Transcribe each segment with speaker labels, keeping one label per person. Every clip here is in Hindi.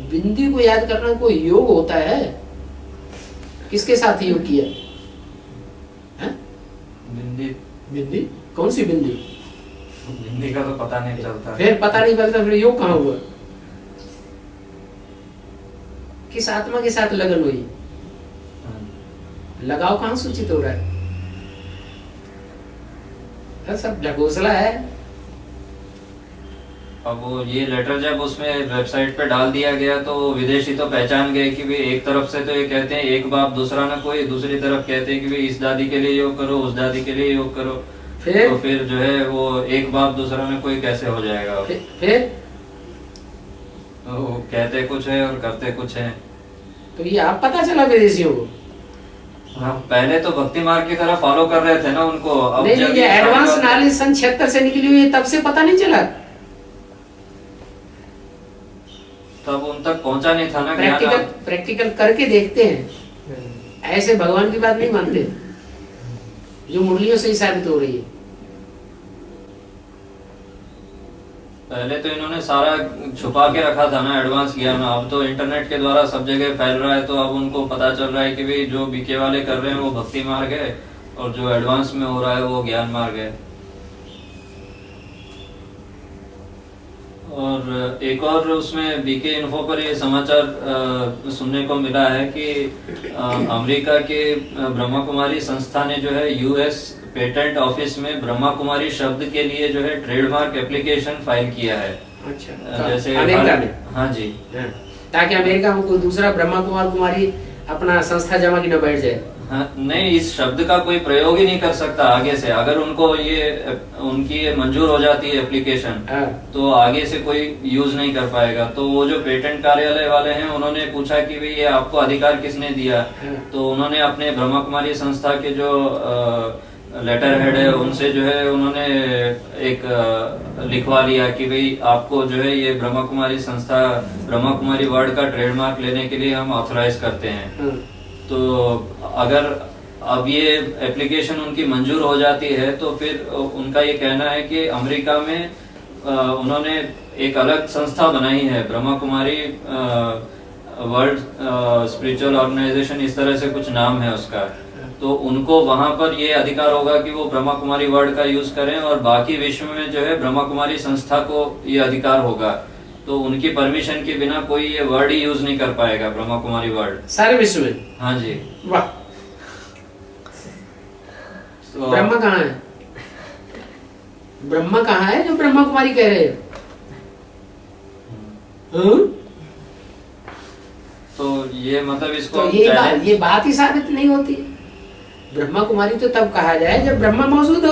Speaker 1: बिंदी को याद करना कोई योग होता है? किसके साथ योग किया है?
Speaker 2: बिंदी?
Speaker 1: बिंदी कौन सी बिंदी?
Speaker 2: बिंदी का तो पता नहीं चलता।
Speaker 1: फिर पता नहीं चलता, फिर योग कहाँ हुआ? किस आत्मा के साथ लगन हुई? लगाव कहाँ सूचित हो रहा है? सब ढकोसला है।
Speaker 2: अब वो ये लेटर जब उसमें वेबसाइट पे डाल दिया गया तो विदेशी तो पहचान गए कि भाई एक तरफ से तो ये कहते हैं एक बाप दूसरा ना कोई, दूसरी तरफ कहते हैं कि भाई इस दादी के लिए योग करो, उस दादी के लिए योग करो। तो फिर जो है वो एक बाप दूसरा ना कोई कैसे हो जाएगा?
Speaker 1: फिर
Speaker 2: तो कहते कुछ है और करते कुछ है।
Speaker 1: तो ये आप पता चला विदेशियों को?
Speaker 2: हाँ, पहले तो भक्ति मार्ग की तरह फॉलो कर रहे थे ना उनको। अब
Speaker 1: नहीं, ये एडवांस नॉलेज सन 76 से निकली हुई है, तब से पता नहीं चला।
Speaker 2: तब उन तक पहुंचा नहीं था ना।
Speaker 1: प्रैक्टिकल करके देखते हैं, ऐसे भगवान की बात नहीं मानते जो मुरलियों से ही साबित हो रही है।
Speaker 2: पहले तो इन्होंने सारा छुपा के रखा था ना एडवांस ज्ञान। अब तो इंटरनेट के द्वारा सब जगह फैल रहा है, तो अब उनको पता चल रहा है कि भाई जो बीके वाले कर रहे हैं वो भक्ति मार्ग है और जो एडवांस में हो रहा है वो ज्ञान मार्ग है। और एक और उसमें बीके इन्फो पर ये समाचार सुनने को मिला है कि अमेरिका के ब्रह्मा कुमारी संस्था ने जो है यूएस पेटेंट ऑफिस में ब्रह्मा कुमारी शब्द के लिए जो है ट्रेडमार्क एप्लीकेशन फाइल किया है।
Speaker 1: अच्छा,
Speaker 2: जैसे
Speaker 1: अमेरिका में?
Speaker 2: हाँ जी,
Speaker 1: ताकि अमेरिका में कोई दूसरा ब्रह्मा कुमार कुमारी अपना संस्था जमा की न बैठ जाए।
Speaker 2: हाँ, नहीं, इस शब्द का कोई प्रयोग ही नहीं कर सकता आगे से। अगर उनको उनकी ये मंजूर हो जाती है एप्लीकेशन, तो आगे से कोई यूज नहीं कर पाएगा। तो वो जो पेटेंट कार्यालय वाले हैं उन्होंने पूछा कि भाई ये आपको अधिकार किसने दिया? तो उन्होंने अपने ब्रह्मा कुमारी संस्था के जो लेटर हेड है उनसे जो है उन्होंने एक लिखवा लिया कि भाई आपको जो है ये ब्रह्मा कुमारी संस्था, ब्रह्मा कुमारी वर्ड का ट्रेडमार्क लेने के लिए हम ऑथराइज करते हैं। तो अगर अब ये एप्लीकेशन उनकी मंजूर हो जाती है तो फिर उनका ये कहना है कि अमेरिका में उन्होंने एक अलग संस्था बनाई है, Brahma Kumari world spiritual organisation, इस तरह से कुछ नाम है उसका। तो उनको वहां पर ये अधिकार होगा कि वो ब्रह्मा कुमारी वर्ड का यूज करें और बाकी विश्व में जो है ब्रह्मा कुमारी संस्था को ये अधिकार होगा। तो उनकी परमिशन के बिना कोई ये वर्ड ही यूज नहीं कर पाएगा, ब्रह्मा कुमारी वर्ड, सारे
Speaker 1: विश्व में।
Speaker 2: हाँ जी।
Speaker 1: वाह, तो ब्रह्मा कहाँ है? ब्रह्मा कहाँ है जो ब्रह्मा कुमारी कह रहे हैं?
Speaker 2: तो ये मतलब इसको
Speaker 1: तो ये बात ही साबित नहीं होती। ब्रह्मा कुमारी तो तब कहा जाए जब ब्रह्मा मौजूद हो।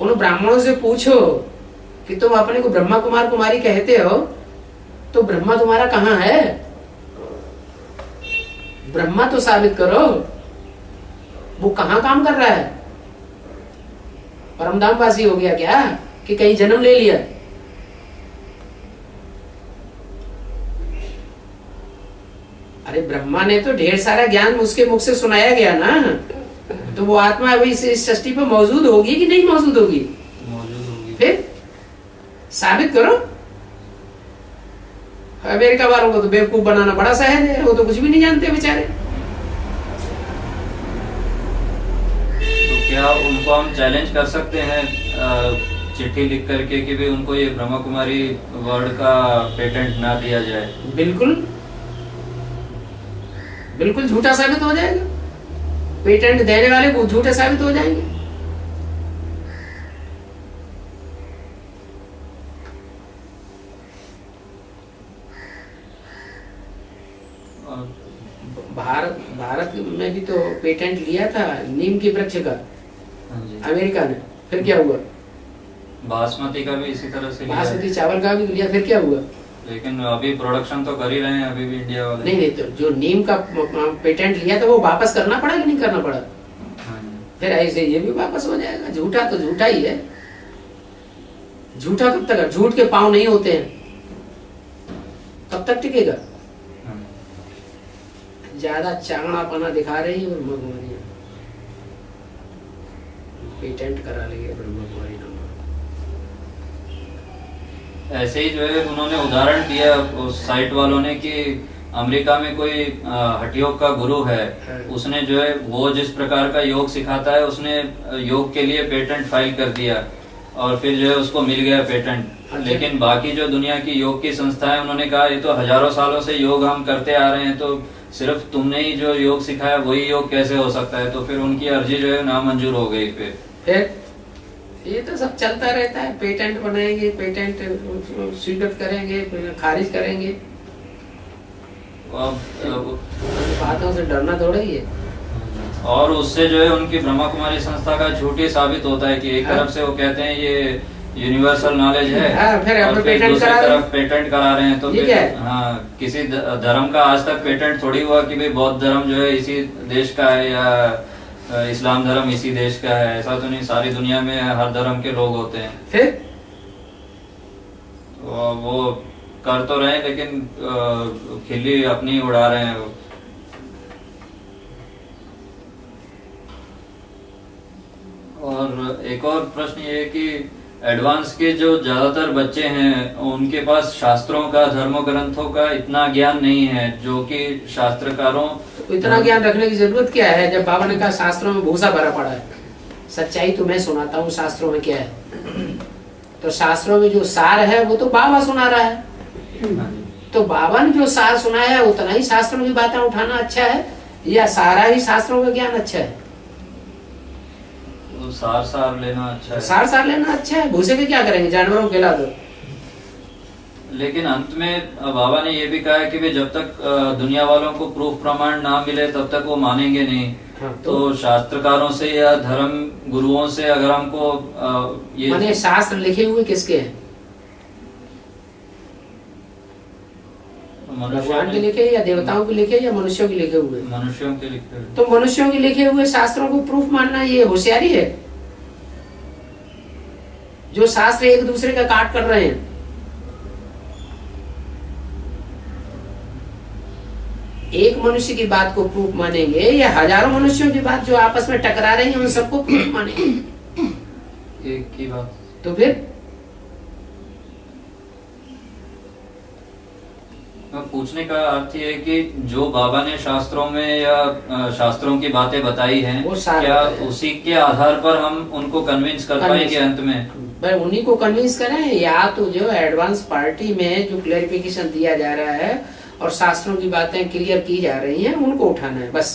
Speaker 1: उन ब्राह्मणों से पूछो कि तुम अपने को ब्रह्मा कुमार कुमारी कहते हो, तो ब्रह्मा तुम्हारा कहाँ है? ब्रह्मा तो साबित करो, वो कहाँ काम कर रहा है? परमधाम वासी हो गया क्या कि कहीं जन्म ले लिया? अरे ब्रह्मा ने तो ढेर सारा ज्ञान उसके मुख से सुनाया गया ना, तो वो आत्मा अभी इस सृष्टि पर मौजूद होगी कि नहीं मौजूद होगी?
Speaker 2: मौजूद होगी।
Speaker 1: फिर साबित करो। अमेरिका वालों को तो बेवकूफ बनाना बड़ा सहज है, वो तो कुछ भी नहीं जानते बेचारे।
Speaker 2: तो क्या उनको हम चैलेंज कर सकते हैं चिट्ठी लिख करके कि भी उनको ये ब्रह्मा कुमारी वर्ड का पेटेंट ना दिया जाए?
Speaker 1: बिल्कुल बिल्कुल झूठा साबित हो जाएगा। पेटेंट देने वाले को झूठे साबित हो जाएंगे। भारत में भी तो पेटेंट लिया था नीम के वृक्ष का अमेरिका ने, फिर क्या हुआ?
Speaker 2: बासमती का भी इसी तरह से,
Speaker 1: बासमती चावल का भी लिया, फिर क्या हुआ?
Speaker 2: लेकिन अभी प्रोडक्शन तो कर ही रहे हैं अभी भी इंडिया वाले।
Speaker 1: नहीं, तो जो नीम का पेटेंट लिया था वो वापस करना पड़ा कि नहीं करना पड़ा? फिर ऐसे ये भी वापस हो जाएगा। झूठा तो झूठा ही है। झूठा कब तक? झूठ के पांव नहीं होते हैं, कब तक टिकेगा? ज्यादा चांगड़ापना दिखा रही है ब्रह्मा कुमारी, पेटेंट करा लेंगे ब्रह्मा कुमारी नाम।
Speaker 2: ऐसे ही जो है उन्होंने उदाहरण दिया उस साइट वालों ने कि अमेरिका में कोई हठयोग का गुरु है, उसने जो है वो जिस प्रकार का योग सिखाता है उसने योग के लिए पेटेंट फाइल कर दिया और फिर जो है उसको मिल गया पेटेंट।
Speaker 1: अच्छा।
Speaker 2: लेकिन बाकी जो दुनिया की योग की संस्थाएं उन्होंने कहा ये तो हजारों सालों से योग हम करते आ रहे हैं, तो सिर्फ तुमने ही जो योग सिखाया वही योग कैसे हो सकता है, तो फिर उनकी अर्जी जो है नामंजूर हो गई। फिर
Speaker 1: ये तो सब चलता रहता है, पेटेंट बनाएंगे, पेटेंट स्वीकृत करेंगे, खारिज करेंगे। बातों से डरना थोड़ा ही है।
Speaker 2: और उससे जो है उनकी ब्रह्मा कुमारी संस्था का झूठ ही साबित होता है कि एक तरफ से वो कहते हैं ये यूनिवर्सल नॉलेज है,
Speaker 1: फिर
Speaker 2: और फिर दूसरी तरफ पेटेंट करा रहे हैं। तो
Speaker 1: फिर
Speaker 2: हाँ, किसी धर्म का आज तक पेटेंट थोड़ी हुआ कि भाई बौद्ध धर्म जो है इसी देश का है या इस्लाम धर्म इसी देश का है, ऐसा तो नहीं, सारी दुनिया में हर धर्म के लोग होते हैं।
Speaker 1: फिर
Speaker 2: वो कर तो रहे हैं लेकिन खिल्ली अपनी उड़ा रहे हैं। और एक और प्रश्न ये है कि एडवांस के जो ज्यादातर बच्चे हैं उनके पास शास्त्रों का, धर्म ग्रंथों का इतना ज्ञान नहीं है जो कि शास्त्रकारों।
Speaker 1: तो इतना ज्ञान रखने की जरूरत क्या है जब बाबा ने कहा शास्त्रों में भूसा भरा पड़ा है। सच्चाई तो मैं सुनाता हूँ शास्त्रों में क्या है। तो शास्त्रों में जो सार है वो तो बाबा सुना रहा है। तो बाबा ने जो सार सुनाया है उतना ही शास्त्रों की बातें उठाना अच्छा है या सारा ही शास्त्रों का ज्ञान अच्छा है?
Speaker 2: सार लेना अच्छा है।
Speaker 1: सार लेना अच्छा है। भूसे के क्या करेंगे, जानवरों को खिला दो।
Speaker 2: लेकिन अंत में बाबा ने ये भी कहा है कि वे जब तक दुनिया वालों को प्रूफ प्रमाण ना मिले तब तक वो मानेंगे नहीं।
Speaker 1: हाँ,
Speaker 2: तो शास्त्रकारों से या धर्म गुरुओं से अगर हमको ये
Speaker 1: माने शास्त्र लिखे हुए किसके हैं? भगवान के लिखे या देवताओं के लिखे या मनुष्यों के लिखे हुए?
Speaker 2: मनुष्यों के लिखे।
Speaker 1: तो मनुष्यों के लिखे हुए शास्त्रों को प्रूफ मानना ये होशियारी है? जो शास्त्र एक दूसरे का काट कर रहे हैं। एक मनुष्य की बात को प्रूफ मानेंगे या हजारों मनुष्यों की बात जो आपस में टकरा रही है उन सबको प्रूफ मानेंगे?
Speaker 2: एक की बात।
Speaker 1: तो फिर
Speaker 2: पूछने का अर्थ ये है कि जो बाबा ने शास्त्रों में या शास्त्रों की बातें बताई हैं क्या उसी के आधार पर हम उनको कन्विंस कर पाएंगे अंत में?
Speaker 1: भाई उन्हीं को कन्विंस करें या तो जो एडवांस पार्टी में जो क्लैरिफिकेशन दिया जा रहा है और शास्त्रों की बातें क्लियर की जा रही हैं उनको उठाना है बस।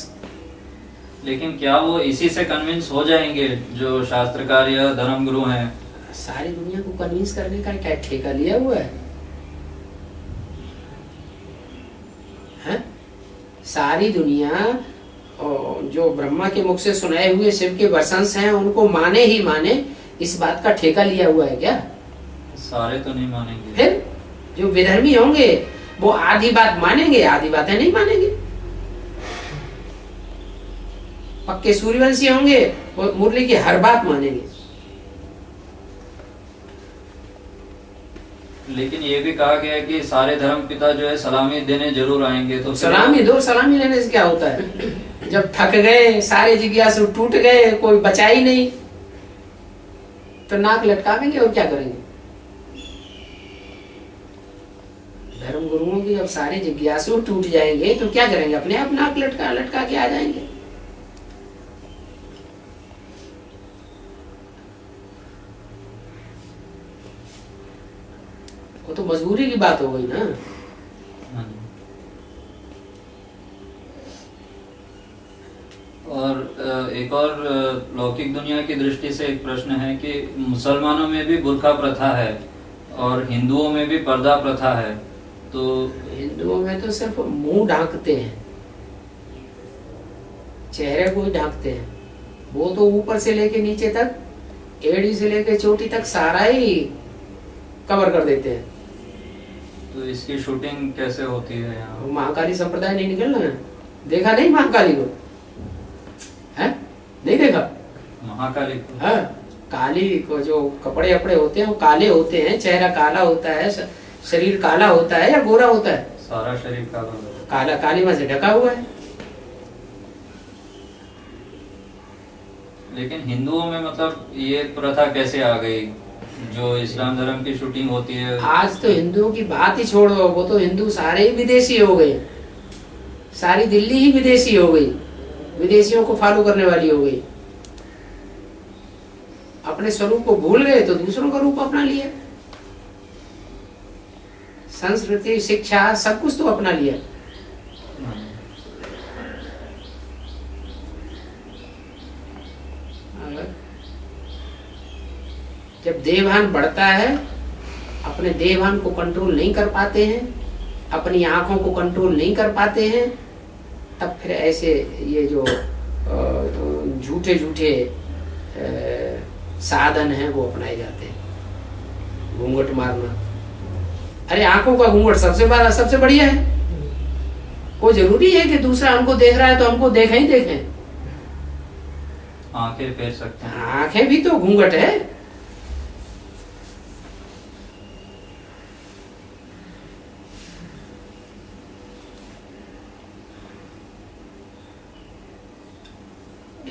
Speaker 2: लेकिन क्या वो इसी से कन्विंस हो जाएंगे जो शास्त्रकार या धर्म गुरु हैं?
Speaker 1: सारी दुनिया को कन्विंस करने का क्या ठेका लिया हुआ है? सारी दुनिया जो ब्रह्मा के मुख से सुनाए हुए शिव के वसंस हैं उनको माने ही माने, इस बात का ठेका लिया हुआ है क्या?
Speaker 2: सारे तो नहीं मानेंगे।
Speaker 1: फिर जो विधर्मी होंगे वो आधी बात मानेंगे, आधी बातें नहीं मानेंगे। पक्के सूर्यवंशी होंगे वो मुरली की हर बात मानेंगे।
Speaker 2: लेकिन ये भी कहा गया है कि सारे धर्म पिता जो है सलामी देने जरूर आएंगे। तो
Speaker 1: सलामी दो, सलामी लेने से क्या होता है? जब थक गए, सारे जिज्ञासु टूट गए, कोई बचा ही नहीं, तो नाक लटकावेंगे और क्या करेंगे? धर्म गुरुओं की जब सारे जिज्ञासु टूट जाएंगे तो क्या करेंगे? अपने आप नाक लटका के आ जाएंगे। वो तो मजबूरी की बात हो गई ना।
Speaker 2: और एक और लौकिक दुनिया की दृष्टि से एक प्रश्न है कि मुसलमानों में भी बुर्का प्रथा है और हिंदुओं में भी पर्दा प्रथा है। तो
Speaker 1: हिंदुओं में तो सिर्फ मुंह ढांकते हैं, चेहरे को ही ढांकते हैं। वो तो ऊपर से लेके नीचे तक, एड़ी से लेके चोटी तक सारा ही कवर कर देते हैं।
Speaker 2: तो इसकी शूटिंग कैसे होती है यहाँ?
Speaker 1: महाकाली संप्रदाय नहीं निकलना है? देखा नहीं महाकाली को? है नहीं देखा
Speaker 2: महाकाली को?
Speaker 1: हाँ, काली को जो कपड़े वपड़े होते हैं वो काले होते हैं, चेहरा काला होता है, शरीर काला होता है या गोरा होता है?
Speaker 2: सारा शरीर काला।
Speaker 1: काला कालीमा से ढका हुआ है।
Speaker 2: लेकिन हिंदुओं में मतलब ये प्रथा कैसे आ गई? जो इस्लाम धर्म की शूटिंग होती है।
Speaker 1: आज तो हिंदुओं की बात ही छोड़ो, वो तो हिंदू सारे ही विदेशी हो गए, सारी दिल्ली ही विदेशी हो गई, विदेशियों को फॉलो करने वाली हो गई। अपने स्वरूप को भूल गए तो दूसरों का रूप अपना लिया, संस्कृति शिक्षा सब कुछ तो अपना लिया। जब देहभान बढ़ता है, अपने देहभान को कंट्रोल नहीं कर पाते हैं, अपनी आंखों को कंट्रोल नहीं कर पाते हैं, तब फिर ऐसे ये जो झूठे झूठे साधन हैं वो अपनाए जाते हैं। घूंघट मारना, अरे आंखों का घूंघट सबसे बढ़िया है। वो जरूरी है कि दूसरा हमको देख रहा है तो हमको देखें ही देखें।
Speaker 2: आंखें फेर सकते हैं,
Speaker 1: आंखें भी तो घूंघट है।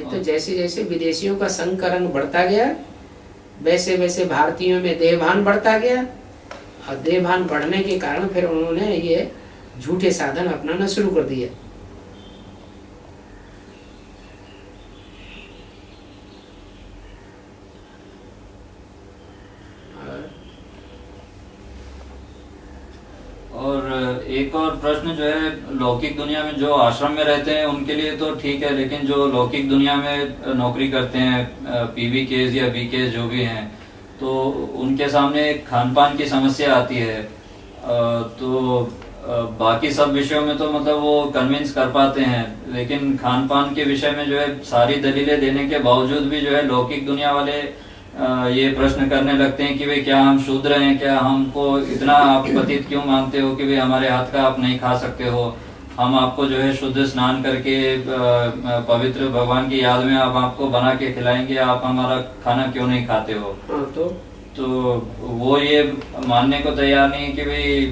Speaker 1: तो जैसे जैसे विदेशियों का संकरण बढ़ता गया, वैसे वैसे भारतीयों में देहभान बढ़ता गया, और देहभान बढ़ने के कारण फिर उन्होंने ये झूठे साधन अपनाना शुरू कर दिए।
Speaker 2: और एक और प्रश्न जो है, लौकिक दुनिया में जो आश्रम में रहते हैं उनके लिए तो ठीक है, लेकिन जो लौकिक दुनिया में नौकरी करते हैं, पीवीकेज या बीकेज जो भी हैं, तो उनके सामने खान पान की समस्या आती है। तो बाकी सब विषयों में तो मतलब वो कन्विंस कर पाते हैं, लेकिन खान पान के विषय में जो है सारी दलीलें देने के बावजूद भी जो है लौकिक दुनिया वाले ये प्रश्न करने लगते हैं कि भाई क्या हम शूद्र हैं, क्या हमको इतना आप पतित क्यों मानते हो कि भाई हमारे हाथ का आप नहीं खा सकते हो, हम आपको जो है शुद्ध स्नान करके पवित्र भगवान की याद में आप आपको बना के खिलाएंगे, आप हमारा खाना क्यों नहीं खाते हो। तो वो ये मानने को तैयार नहीं कि भाई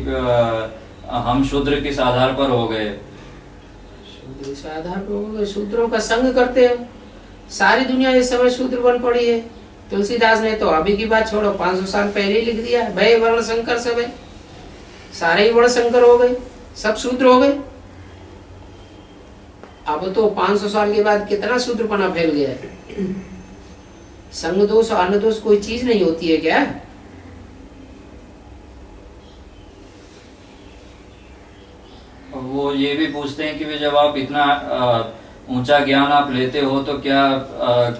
Speaker 2: हम शूद्र किस आधार पर हो गए।
Speaker 1: शूद्र किस आधार पर हो गए? शूद्रों का संग करते हो। सारी दुनिया इस समय शूद्र बन पड़ी है। तुलसीदास ने तो अभी की बात छोड़ो, 500 साल पहले ही लिख दिया, भय वर्ण शंकर सब है, सारे ही वर्ण शंकर हो गए, सब शूद्र हो गए। अब तो 500 साल के बाद कितना शूद्रपना फैल गया है। संग दोष और अन्न दोष कोई चीज नहीं होती है क्या?
Speaker 2: वो ये भी पूछते हैं कि जब आप इतना ऊंचा ज्ञान आप लेते हो तो क्या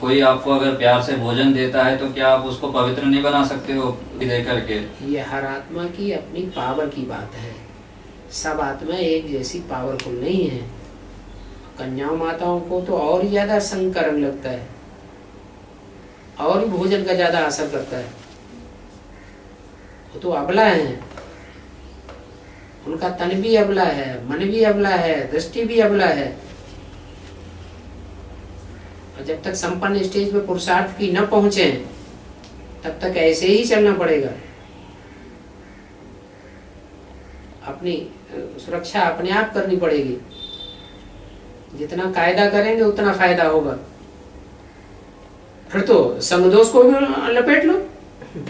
Speaker 2: कोई आपको अगर प्यार से भोजन देता है तो क्या आप उसको पवित्र नहीं बना सकते हो दे करके?
Speaker 1: ये हर आत्मा की अपनी पावर की बात है। सब आत्मा एक जैसी पावरफुल नहीं है। कन्याओं माताओं को तो और ही ज्यादा संकरण लगता है, और ही भोजन का ज्यादा असर करता है। वो तो अबला है, उनका तन भी अबला है, मन भी अबला है, दृष्टि भी अबला है। और जब तक संपन्न स्टेज पे पुरुषार्थ की न पहुंचे तब तक ऐसे ही चलना पड़ेगा। अपनी सुरक्षा अपने आप करनी पड़ेगी। जितना कायदा करेंगे उतना फायदा होगा। फिर तो संग दोष को भी लपेट लो,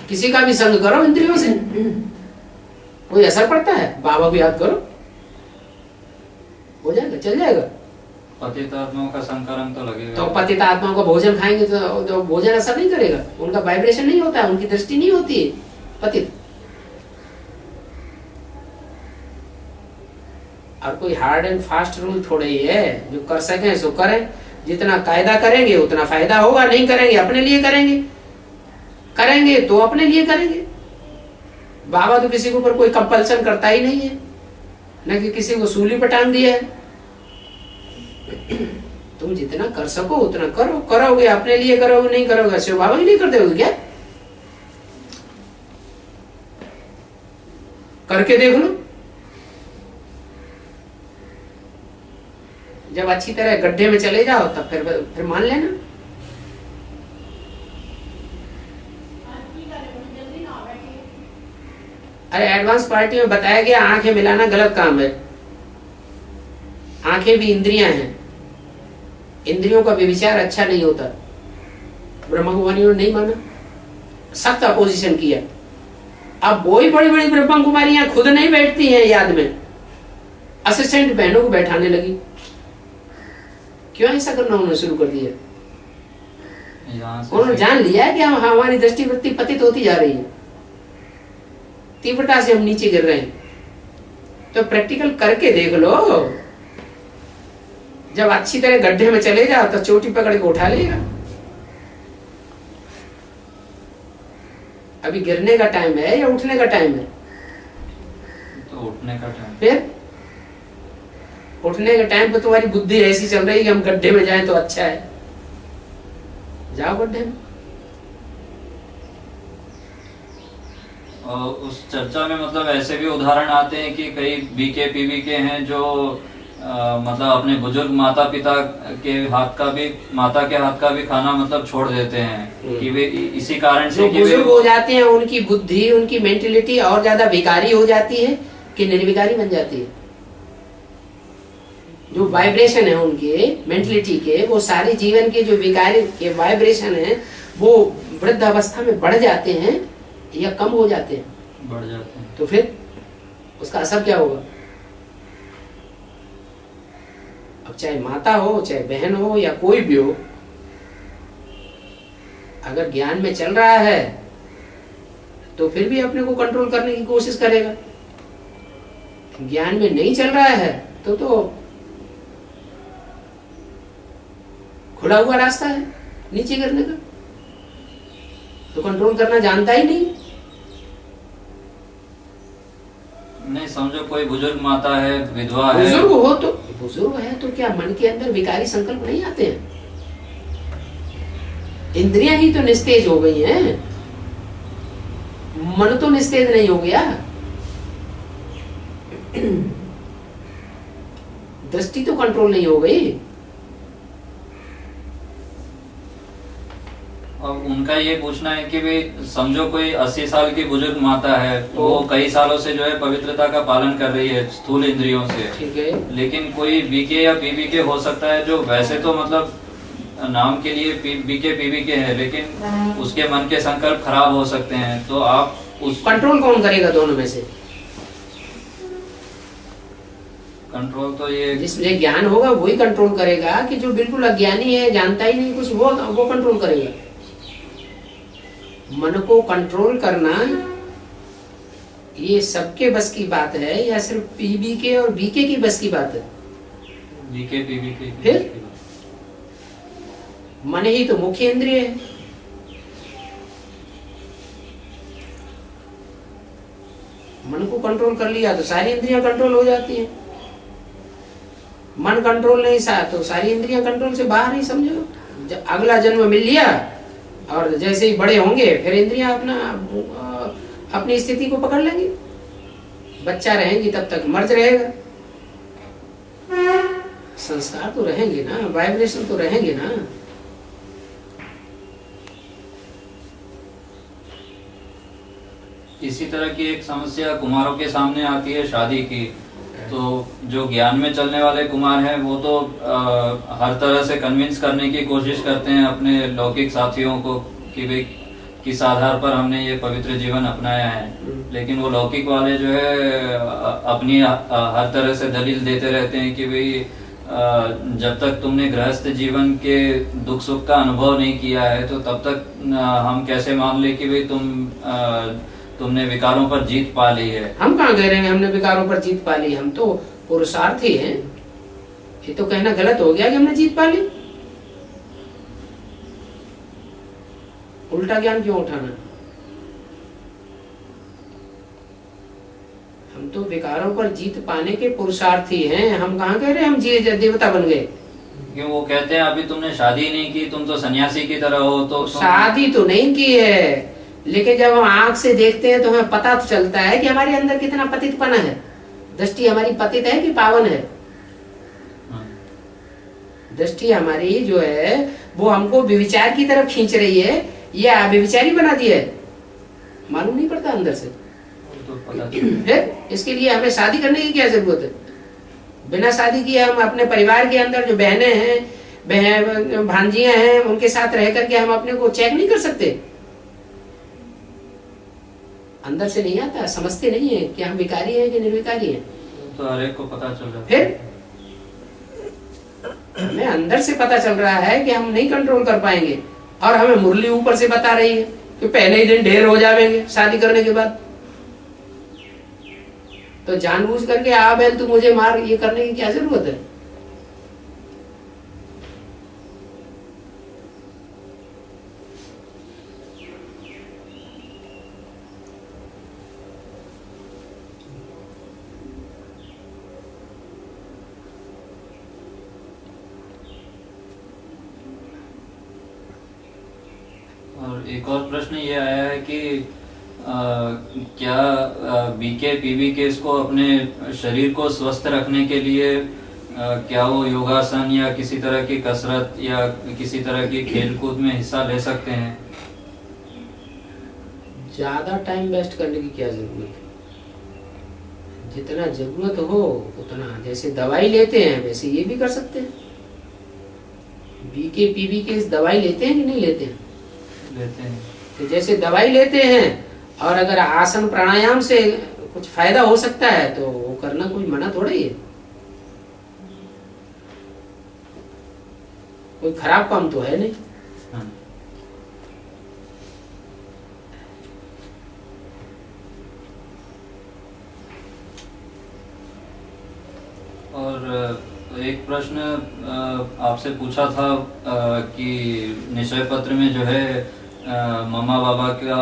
Speaker 1: किसी का भी संग करो इंद्रियों से, कोई असर पड़ता है? बाबा को याद करो, हो जाएगा, चल जाएगा।
Speaker 2: पतित आत्माओं का संकरण तो लगेगा।
Speaker 1: तो पतित आत्माओं का भोजन खाएंगे तो भोजन असर नहीं करेगा, उनका वाइब्रेशन नहीं होता, उनकी दृष्टि नहीं होती है पतित। और कोई हार्ड एंड फास्ट रूल थोड़े ही है, जो कर सके सो करें। जितना कायदा करेंगे उतना फायदा होगा, नहीं करेंगे अपने लिए करेंगे, करेंगे तो अपने लिए करेंगे। बाबा तो किसी के ऊपर कोई कंपल्सन करता ही नहीं है, न कि किसी को सूली पर टांग दिया है। तुम जितना कर सको उतना करो, करोगे अपने लिए करोगे, नहीं करोगे शिव बाबा के लिए कर दोगे क्या? करके देख लो। जब अच्छी तरह गड्ढे में चले जाओ तब फिर मान लेना। अरे एडवांस पार्टी में बताया गया आंखें मिलाना गलत काम है। आंखें भी इंद्रियां हैं, इंद्रियों का व्यभिचार अच्छा नहीं होता। ब्रह्मकुमारियों ने नहीं माना, सख्त अपोजिशन किया। अब वही बड़ी बड़ी ब्रह्मा कुमारियां खुद नहीं बैठती हैं याद में, असिस्टेंट बहनों को बैठाने लगी। क्यों ऐसा करना उन्होंने शुरू कर दिया? उन्होंने जान लिया कि हम हमारी दृष्टिवृत्ति पतित होती जा रही है, तीव्रता से हम नीचे गिर रहे हैं। तो प्रैक्टिकल करके देख लो, जब अच्छी तरह गड्ढे में चले जाओ तो चोटी पकड़ के उठा लेगा। अभी गिरने का टाइम है या उठने का टाइम है?
Speaker 2: तो उठने का टाइम।
Speaker 1: फिर उठने के टाइम पे तुम्हारी बुद्धि ऐसी चल रही है कि हम गड्ढे में जाएं तो अच्छा है, जाओ गड्ढे में।
Speaker 2: उस चर्चा में मतलब ऐसे भी उदाहरण आते हैं कि कई बीके पीवीके हैं जो मतलब अपने बुजुर्ग माता पिता के हाथ का भी, माता के हाथ का भी खाना मतलब छोड़ देते हैं कि वे इसी कारण से कि
Speaker 1: बुजुर्ग हो जाते हैं, उनकी बुद्धि, उनकी मेंटेलिटी और ज्यादा विकारी हो जाती है कि निर्विकारी बन जाती है। जो वाइब्रेशन है उनके मेंटलिटी के, वो सारे जीवन के जो विकारी के वाइब्रेशन है वो वृद्ध अवस्था में बढ़ जाते हैं या कम हो जाते हैं?
Speaker 2: बढ़ जाते हैं।
Speaker 1: तो फिर उसका असर क्या होगा? अब चाहे माता हो, चाहे बहन हो, या कोई भी हो, अगर ज्ञान में चल रहा है तो फिर भी अपने को कंट्रोल करने की कोशिश करेगा। ज्ञान में नहीं चल रहा है तो खुला हुआ रास्ता है नीचे गिरने का, तो कंट्रोल करना जानता ही नहीं।
Speaker 2: नहीं, समझो कोई बुजुर्ग माता है, विधवा है,
Speaker 1: बुजुर्ग है तो क्या मन के अंदर विकारी संकल्प नहीं आते हैं? इंद्रियां ही तो निस्तेज हो गई हैं, मन तो निस्तेज नहीं हो गया। दृष्टि तो कंट्रोल नहीं हो गई।
Speaker 2: अब उनका ये पूछना है कि भाई समझो कोई 80 साल की बुजुर्ग माता है, वो कई सालों से जो है पवित्रता का पालन कर रही है स्थूल इंद्रियों से,
Speaker 1: ठीक है।
Speaker 2: लेकिन कोई बीके या पीबीके हो सकता है जो वैसे तो मतलब नाम के लिए बीके पीबीके है, लेकिन उसके मन के संकल्प खराब हो सकते हैं। तो आप उस
Speaker 1: कंट्रोल कौन करेगा दोनों में से?
Speaker 2: कंट्रोल तो ये
Speaker 1: जिसमें ज्ञान होगा वही कंट्रोल करेगा, कि जो बिल्कुल अज्ञानी है, जानता ही नहीं कुछ, वो कंट्रोल करेगा। मन को कंट्रोल करना ये सबके बस की बात है या सिर्फ पीबीके और बीके की बस की बात है?
Speaker 2: बीके पीबीके।
Speaker 1: फिर मन ही तो मुख्य इंद्रिय है। मन को कंट्रोल कर लिया तो सारी इंद्रियां कंट्रोल हो जाती हैं। मन कंट्रोल नहीं सा तो सारी इंद्रियां कंट्रोल से बाहर ही, समझो। अगला जन्म मिल लिया और जैसे ही बड़े होंगे फिर इंद्रियां अपनी स्थिति को पकड़ लेंगी। बच्चा रहेंगी तब तक मर्ज रहेगा। संस्कार तो रहेंगे ना, वाइब्रेशन तो रहेंगे ना।
Speaker 2: इसी तरह की एक समस्या कुमारों के सामने आती है शादी की। तो जो ज्ञान में चलने वाले कुमार हैं वो तो हर तरह से कन्विंस करने की कोशिश करते हैं अपने लौकिक साथियों को कि भाई किस आधार पर हमने ये पवित्र जीवन अपनाया है, लेकिन वो लौकिक वाले जो है अपनी हर तरह से दलील देते रहते हैं कि भाई जब तक तुमने गृहस्थ जीवन के दुख सुख का अनुभव नहीं किया है तो तब तक हम कैसे मान ले कि भाई तुमने विकारों पर जीत पा ली है।
Speaker 1: हम कहाँ कह रहे हैं हमने विकारों पर जीत पा ली? हम तो पुरुषार्थी हैं। ये तो कहना गलत हो गया कि हमने जीत पा ली। उल्टा ज्ञान क्यों उठाना? हम तो विकारों पर जीत पाने के पुरुषार्थी हैं। हम कहाँ कह रहे हैं हम जी देवता बन गए।
Speaker 2: क्यों वो कहते हैं अभी तुमने शादी नहीं की, तुम तो सन्यासी की तरह हो। तो
Speaker 1: शादी तो नहीं की है, लेकिन जब हम आंख से देखते हैं तो हमें पता तो चलता है कि हमारे अंदर कितना पतितपना है। दृष्टि हमारी पतित है कि पावन है? दृष्टि हमारी जो है वो हमको व्यभिचार की तरफ खींच रही है या व्यभिचारी बना दिया है, मालूम नहीं पड़ता अंदर से। फिर इसके लिए हमें शादी करने की क्या जरूरत है? बिना शादी किए हम अपने परिवार के अंदर जो बहनें हैं, भांजियां हैं, उनके साथ रह करके हम अपने को चेक नहीं कर सकते? अंदर से नहीं आता, समझते नहीं है कि हम विकारी हैं कि निर्विकारी हैं।
Speaker 2: तो हर एक को पता चल रहा है।
Speaker 1: फिर हमें अंदर से पता चल रहा है कि हम नहीं कंट्रोल कर पाएंगे, और हमें मुरली ऊपर से बता रही है कि पहले ही दिन ढेर हो जाएंगे शादी करने के बाद। तो जानबूझ करके आ बैल तू मुझे मार, ये करने की क्या जरूरत है?
Speaker 2: और एक और प्रश्न ये आया है कि क्या बीके पीबीके इसको अपने शरीर को स्वस्थ रखने के लिए क्या वो योगासन या किसी तरह की कसरत या किसी तरह की खेलकूद में हिस्सा ले सकते हैं?
Speaker 1: ज्यादा टाइम वेस्ट करने की क्या जरूरत है? जितना जरूरत हो उतना, जैसे दवाई लेते हैं वैसे ये भी कर सकते हैं। बीके पीबीके इस दवाई लेते हैं कि नहीं लेते हैं?
Speaker 2: लेते हैं।
Speaker 1: तो जैसे दवाई लेते हैं, और अगर आसन प्राणायाम से कुछ फायदा हो सकता है तो वो करना कोई मना थोड़ा ही है। कोई खराब काम तो है नहीं।
Speaker 2: हाँ। और एक प्रश्न आपसे पूछा था कि निश्चय पत्र में जो है मम्मा बाबा का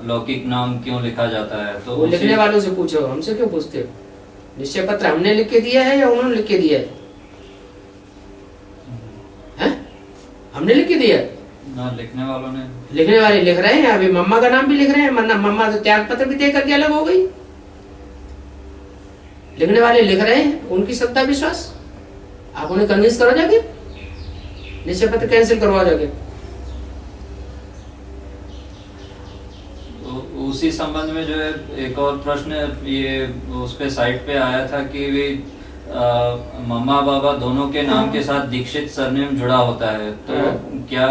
Speaker 2: लौकिक नाम क्यों लिखा जाता है? तो
Speaker 1: वो लिखने वालों से पूछो, हमसे क्यों पूछते हो? निश्चय पत्र हमने लिख के दिया है या उन्होंने लिख के दिया है? हमने लिख के दिया
Speaker 2: ना, लिखने वालों ने।
Speaker 1: लिखने वाले लिख रहे हैं, अभी मम्मा का नाम भी लिख रहे हैं। मम्मा तो त्याग पत्र भी दे करके अलग हो गई। लिखने वाले लिख रहे हैं, उनकी श्रद्धा विश्वास। आप उन्हें कन्विंस करो जाके, निश्चय पत्र कैंसिल करवा जाके।
Speaker 2: उसी संबंध में जो है एक और प्रश्न ये उस पे साइट पे आया था कि वे मम्मा बाबा दोनों के नाम के साथ दीक्षित सरनेम जुड़ा होता है, तो क्या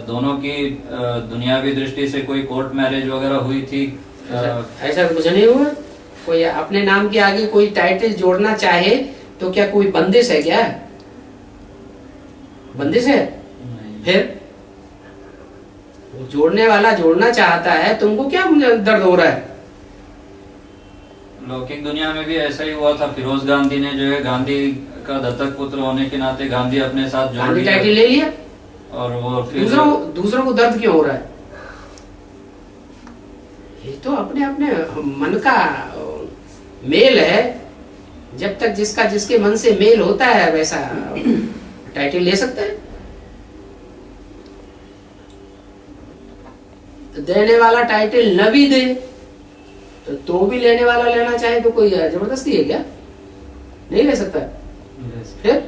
Speaker 2: दोनों की दुनियावी दृष्टि से कोई कोर्ट मैरिज वगैरह हुई थी?
Speaker 1: ऐसा कुछ नहीं हुआ। कोई अपने नाम के आगे कोई टाइटल जोड़ना चाहे तो क्या कोई बंदिश है? क्या बंदिश है? फिर जोड़ने वाला जोड़ना चाहता है, तुमको क्या दर्द हो रहा है?
Speaker 2: लौकिक दुनिया में भी ऐसा ही हुआ था। फिरोज गांधी ने जो है गांधी का दत्तक पुत्र होने के नाते गांधी अपने साथ जोड़ लिया,
Speaker 1: टाइटल ले लिया,
Speaker 2: और वो फिर
Speaker 1: दूसरों को दर्द क्यों हो रहा है? ये तो अपने अपने मन का मेल है। जब तक जिसका जिसके मन से मेल होता है वैसा टाइटल ले सकता है। देने वाला टाइटल न भी दे तो भी लेने वाला लेना चाहे तो कोई जबरदस्ती है क्या? नहीं ले सकता। फिर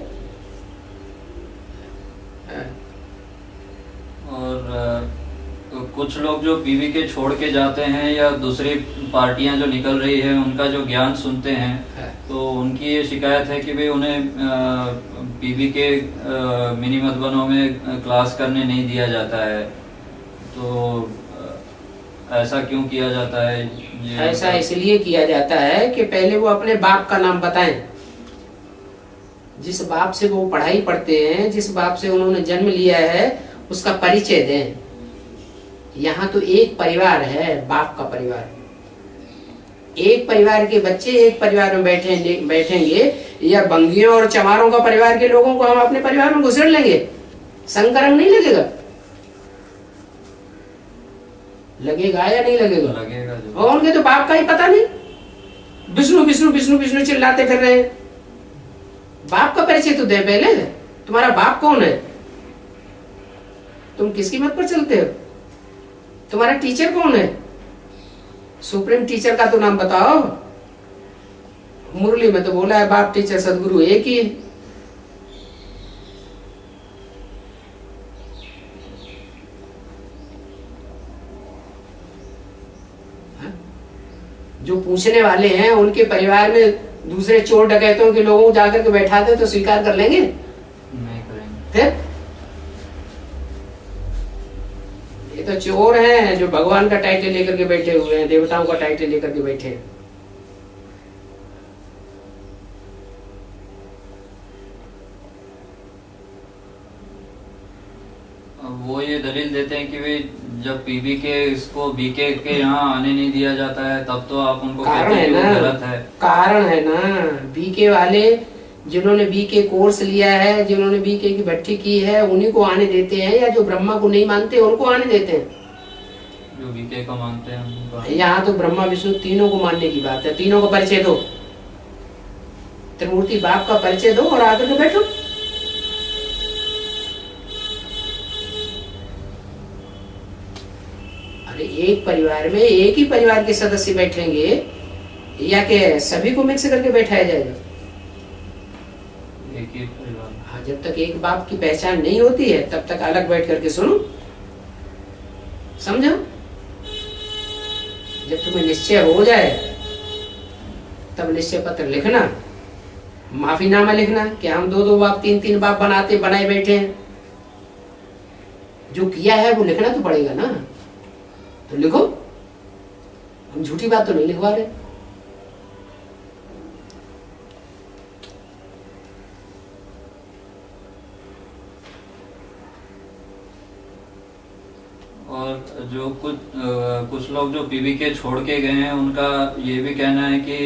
Speaker 2: और कुछ लोग जो पीवीके छोड़ के जाते हैं या दूसरी पार्टियां जो निकल रही है उनका जो ज्ञान सुनते हैं, तो उनकी ये शिकायत है कि भाई उन्हें पीवीके मिनी मधुबनों में क्लास करने नहीं दिया जाता है। तो ऐसा क्यों किया जाता है?
Speaker 1: ऐसा इसलिए किया जाता है कि पहले वो अपने बाप का नाम बताएं। जिस बाप से वो पढ़ाई पढ़ते हैं, जिस बाप से उन्होंने जन्म लिया है, उसका परिचय दें। यहाँ तो एक परिवार है, बाप का परिवार। एक परिवार के बच्चे एक परिवार में बैठेंगे या बंगियों और चमारों का परिवार के लोगों को हम अपने परिवार में घुसेड़ लेंगे? संकरंग नहीं लगेगा? लगेगा या नहीं लगेगा?
Speaker 2: लगेगा।
Speaker 1: और उनके तो बाप का ही पता नहीं, विष्णु विष्णु विष्णु विष्णु चिल्लाते फिर रहे हैं। बाप का परिचय तो दे पहले। तुम्हारा बाप कौन है? तुम किसकी मत पर चलते हो? तुम्हारा टीचर कौन है? सुप्रीम टीचर का तो नाम बताओ। मुरली में तो बोला है बाप टीचर सदगुरु एक ही है। जो पूछने वाले हैं उनके परिवार में दूसरे चोर डकैतों के लोगों को जाकर के बैठाते तो स्वीकार कर लेंगे? नहीं
Speaker 2: करेंगे।
Speaker 1: फिर ये तो चोर हैं जो भगवान का टाइटल लेकर के बैठे हुए हैं, देवताओं का टाइटल लेकर के बैठे हैं।
Speaker 2: वो ये दलील देते हैं कि भाई जब पीबी के इसको बीके के यहाँ आने नहीं दिया जाता है तब तो आप उनको कहते हैं कि वो गलत है।
Speaker 1: कारण है ना, बीके वाले जिन्होंने बीके कोर्स लिया है, जिन्होंने बीके की भट्टी की है, उन्हीं को आने देते हैं, या जो ब्रह्मा को नहीं मानते उनको आने देते हैं?
Speaker 2: जो बीके को मानते हैं।
Speaker 1: यहाँ तो ब्रह्मा विष्णु तीनों को मानने की बात है। तीनों का परिचय दो, त्रिमूर्ति बाप का परिचय दो और आकर के बैठो। अरे एक परिवार में एक ही परिवार के सदस्य बैठेंगे या के सभी को मिक्स करके बैठाया जाएगा?
Speaker 2: एक ही परिवार।
Speaker 1: हाँ, जब तक एक बाप की पहचान नहीं होती है तब तक अलग बैठ करके सुनो, समझो। जब तुम्हें निश्चय हो जाए तब निश्चय पत्र लिखना, माफीनामा लिखना कि हम दो दो बाप तीन तीन बाप बनाए बैठे हैं। जो किया है वो लिखना तो पड़ेगा ना, तो लिखो। हम झूठी बात तो नहीं लिखवा रहे।
Speaker 2: और जो कुछ लोग जो पीबी के छोड़ के गए हैं उनका ये भी कहना है कि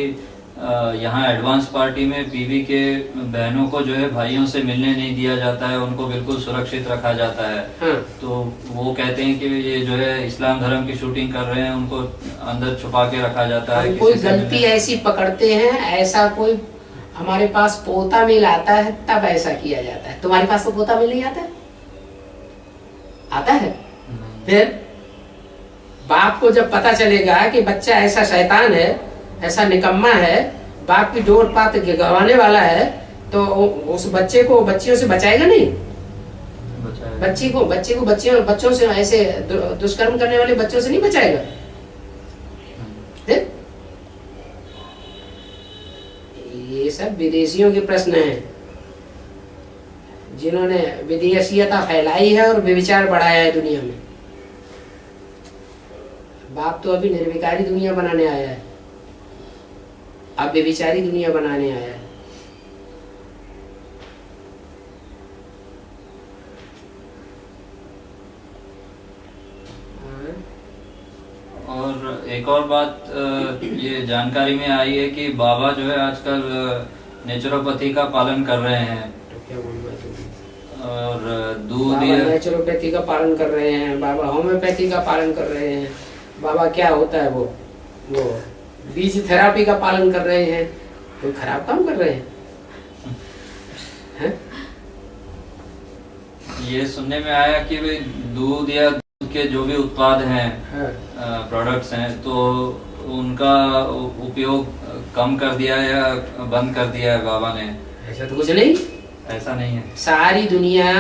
Speaker 2: यहाँ एडवांस पार्टी में पीबी के बहनों को जो है भाइयों से मिलने नहीं दिया जाता है, उनको बिल्कुल सुरक्षित रखा जाता है।
Speaker 1: हाँ।
Speaker 2: तो वो कहते हैं कि ये जो है इस्लाम धर्म की शूटिंग कर रहे हैं, उनको अंदर छुपा के रखा जाता है।
Speaker 1: कोई गलती ऐसी पकड़ते हैं, ऐसा कोई हमारे पास पोता मिल आता है तब ऐसा किया जाता है। तुम्हारे पास तो पोता मिल नहीं आता है? आता है? फिर बाप को जब पता चलेगा कि बच्चा ऐसा शैतान है, ऐसा निकम्मा है, बाप की डोर पात गवाने वाला है, तो उस बच्चे को बच्चियों से बचाएगा नहीं? बच्चे को बच्चों से, ऐसे दुष्कर्म करने वाले बच्चों से नहीं बचाएगा। ये सब विदेशियों के प्रश्न हैं, जिन्होंने विदेशीयता फैलाई है और व्यभिचार बढ़ाया है दुनिया में। बाप तो अभी निर्विकारी दुनिया बनाने आया है, अब व्यभिचारी दुनिया बनाने आया है।
Speaker 2: और एक और बात ये जानकारी में आई है कि बाबा जो है आजकल नेचुरोपैथी का पालन कर रहे हैं।
Speaker 1: तो क्या बोलूं
Speaker 2: और दूध
Speaker 1: नेचुरोपैथी का पालन कर रहे हैं, बाबा होम्योपैथी का पालन कर रहे हैं, बाबा क्या होता है वो बीज थेरापी का पालन कर रहे हैं। कोई खराब काम कर रहे हैं?
Speaker 2: ये सुनने में आया कि भाई दूध या दूध के जो भी उत्पाद हैं, प्रोडक्ट्स हैं, तो उनका उपयोग कम कर दिया है या बंद कर दिया है बाबा ने।
Speaker 1: ऐसा तो कुछ नहीं, ऐसा नहीं है। सारी दुनिया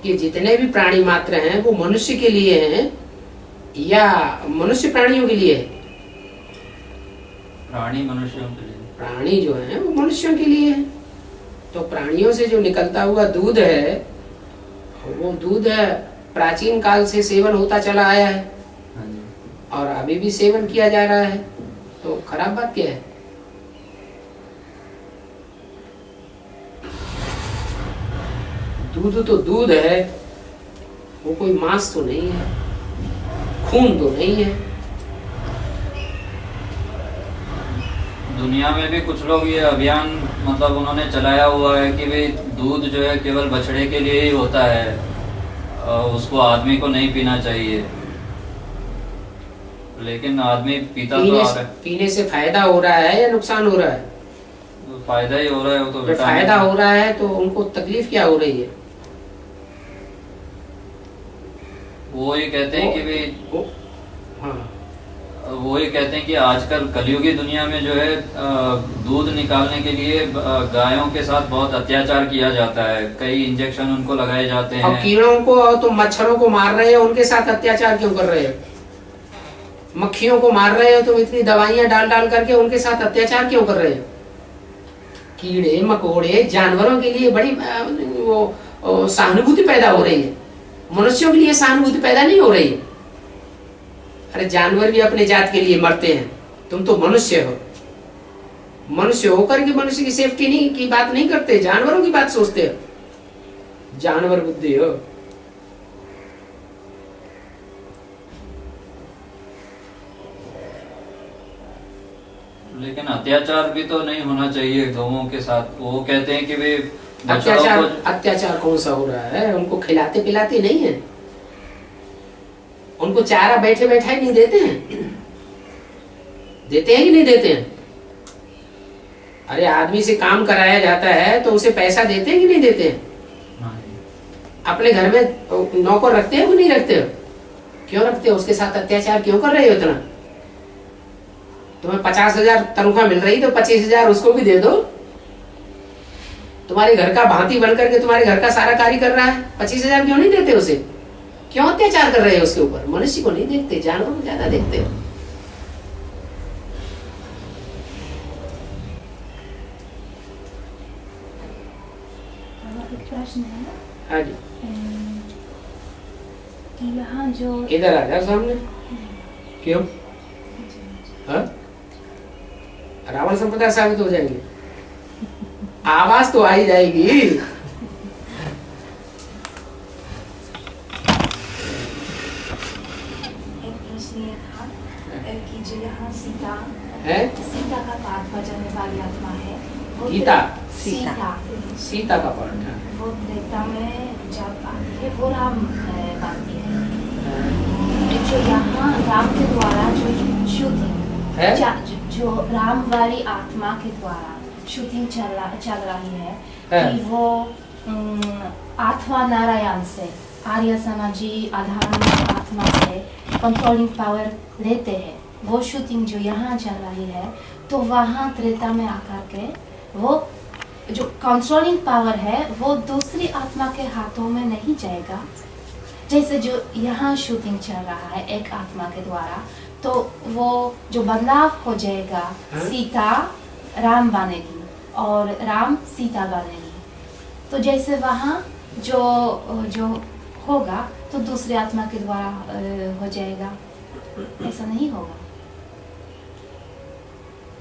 Speaker 1: के जितने भी प्राणी मात्र हैं वो मनुष्य के लिए हैं या मनुष्य प्राणियों के लिए है?
Speaker 2: प्राणी मनुष्यों के लिए।
Speaker 1: प्राणी जो है वो मनुष्यों के लिए है। तो प्राणियों से जो निकलता हुआ दूध है, वो दूध प्राचीन काल से सेवन होता चला आया है और अभी भी सेवन किया जा रहा है। तो खराब बात क्या है? दूध तो दूध है, वो कोई मांस तो नहीं है, खून तो नहीं है।
Speaker 2: दुनिया में भी कुछ लोग ये अभियान मतलब उन्होंने चलाया हुआ है कि भाई दूध जो है केवल बछड़े के लिए ही होता है, उसको आदमी को नहीं पीना चाहिए। लेकिन आदमी पीता तो आ रहा है।
Speaker 1: पीने से फायदा हो रहा है या नुकसान हो रहा है?
Speaker 2: तो फायदा ही हो रहा है। वो तो
Speaker 1: फायदा हो रहा है तो उनको तकलीफ क्या हो रही है?
Speaker 2: वो ये कहते हैं कि भाई
Speaker 1: हाँ,
Speaker 2: वो ये कहते हैं कि आजकल कलयुगी दुनिया में जो है दूध निकालने के लिए गायों के साथ बहुत अत्याचार किया जाता है, कई इंजेक्शन उनको लगाए जाते हैं।
Speaker 1: और कीड़ों को और तो मच्छरों को मार रहे हो, उनके साथ अत्याचार क्यों कर रहे हो? मक्खियों को मार रहे हो तो इतनी दवाइयां डाल डाल करके उनके साथ अत्याचार क्यों कर रहे हो? कीड़े मकोड़े जानवरों के लिए बड़ी वो सहानुभूति पैदा हो रही है, मनुष्यों के लिए सहानुभूति पैदा नहीं हो रही है। अरे जानवर भी अपने जात के लिए मरते हैं, तुम तो मनुष्य हो। मनुष्य होकर के मनुष्य की सेफ्टी नहीं की बात नहीं करते, जानवरों की बात सोचते हो। जानवर बुद्धि हो।
Speaker 2: लेकिन अत्याचार भी तो नहीं होना चाहिए गौओं के साथ। वो कहते हैं कि वे
Speaker 1: अत्याचार कौन सा हो रहा है? उनको खिलाते पिलाते नहीं है, उनको चारा बैठे बैठा ही नहीं देते हैं। देते हैं कि नहीं देते हैं? अरे आदमी से काम कराया जाता है तो उसे पैसा देते हैं कि नहीं देते हैं? अपने घर में नौकर रखते हैं कि नहीं रखते हो? क्यों रखते हो? उसके साथ अत्याचार क्यों कर रहे हो इतना? तुम्हें 50,000 तनख्वाह मिल रही तो 25,000 उसको भी दे दो। तुम्हारे घर का भांति बन करके तुम्हारे घर का सारा कार्य कर रहा है, 25,000 क्यों नहीं देते उसे? क्यों अत्याचार कर रहे हो उसके ऊपर? मनुष्य को नहीं देखते, जानवरों को ज्यादा देखते हो।
Speaker 3: प्रश्न है।
Speaker 1: हाँ जी,
Speaker 3: कि यहाँ जो
Speaker 1: इधर आ जाओ सामने। क्यों? हाँ? रावण संप्रदाय साबित हो जाएंगे। आवाज तो आ ही जाएगी।
Speaker 3: एक प्रश्न ये था कि जो यहाँ सीता
Speaker 1: है,
Speaker 3: सीता का पाठ बजाने वाली आत्मा है, वो
Speaker 1: गीता?
Speaker 3: सीता
Speaker 1: सीता का पाठ है।
Speaker 3: वो त्रेता में जब आती है वो राम बनती है। जो यहाँ राम के द्वारा जो शूटिंग
Speaker 1: है?
Speaker 3: जो राम वाली आत्मा के द्वारा शूटिंग चल रही है कि वो आत्मा नारायण से, आर्य समाजी आधार आत्मा से कंट्रोलिंग पावर लेते हैं। वो शूटिंग जो यहाँ चल रही है तो वहाँ त्रेता में आकर के वो जो कंट्रोलिंग पावर है वो दूसरी आत्मा के हाथों में नहीं जाएगा। जैसे जो यहाँ शूटिंग चल रहा है एक आत्मा के द्वारा, तो वो जो बदलाव हो जाएगा, सीता राम बनेगी और राम सीता बनेगी। तो जैसे वहाँ जो जो होगा तो दूसरी आत्मा के द्वारा हो जाएगा, ऐसा नहीं होगा।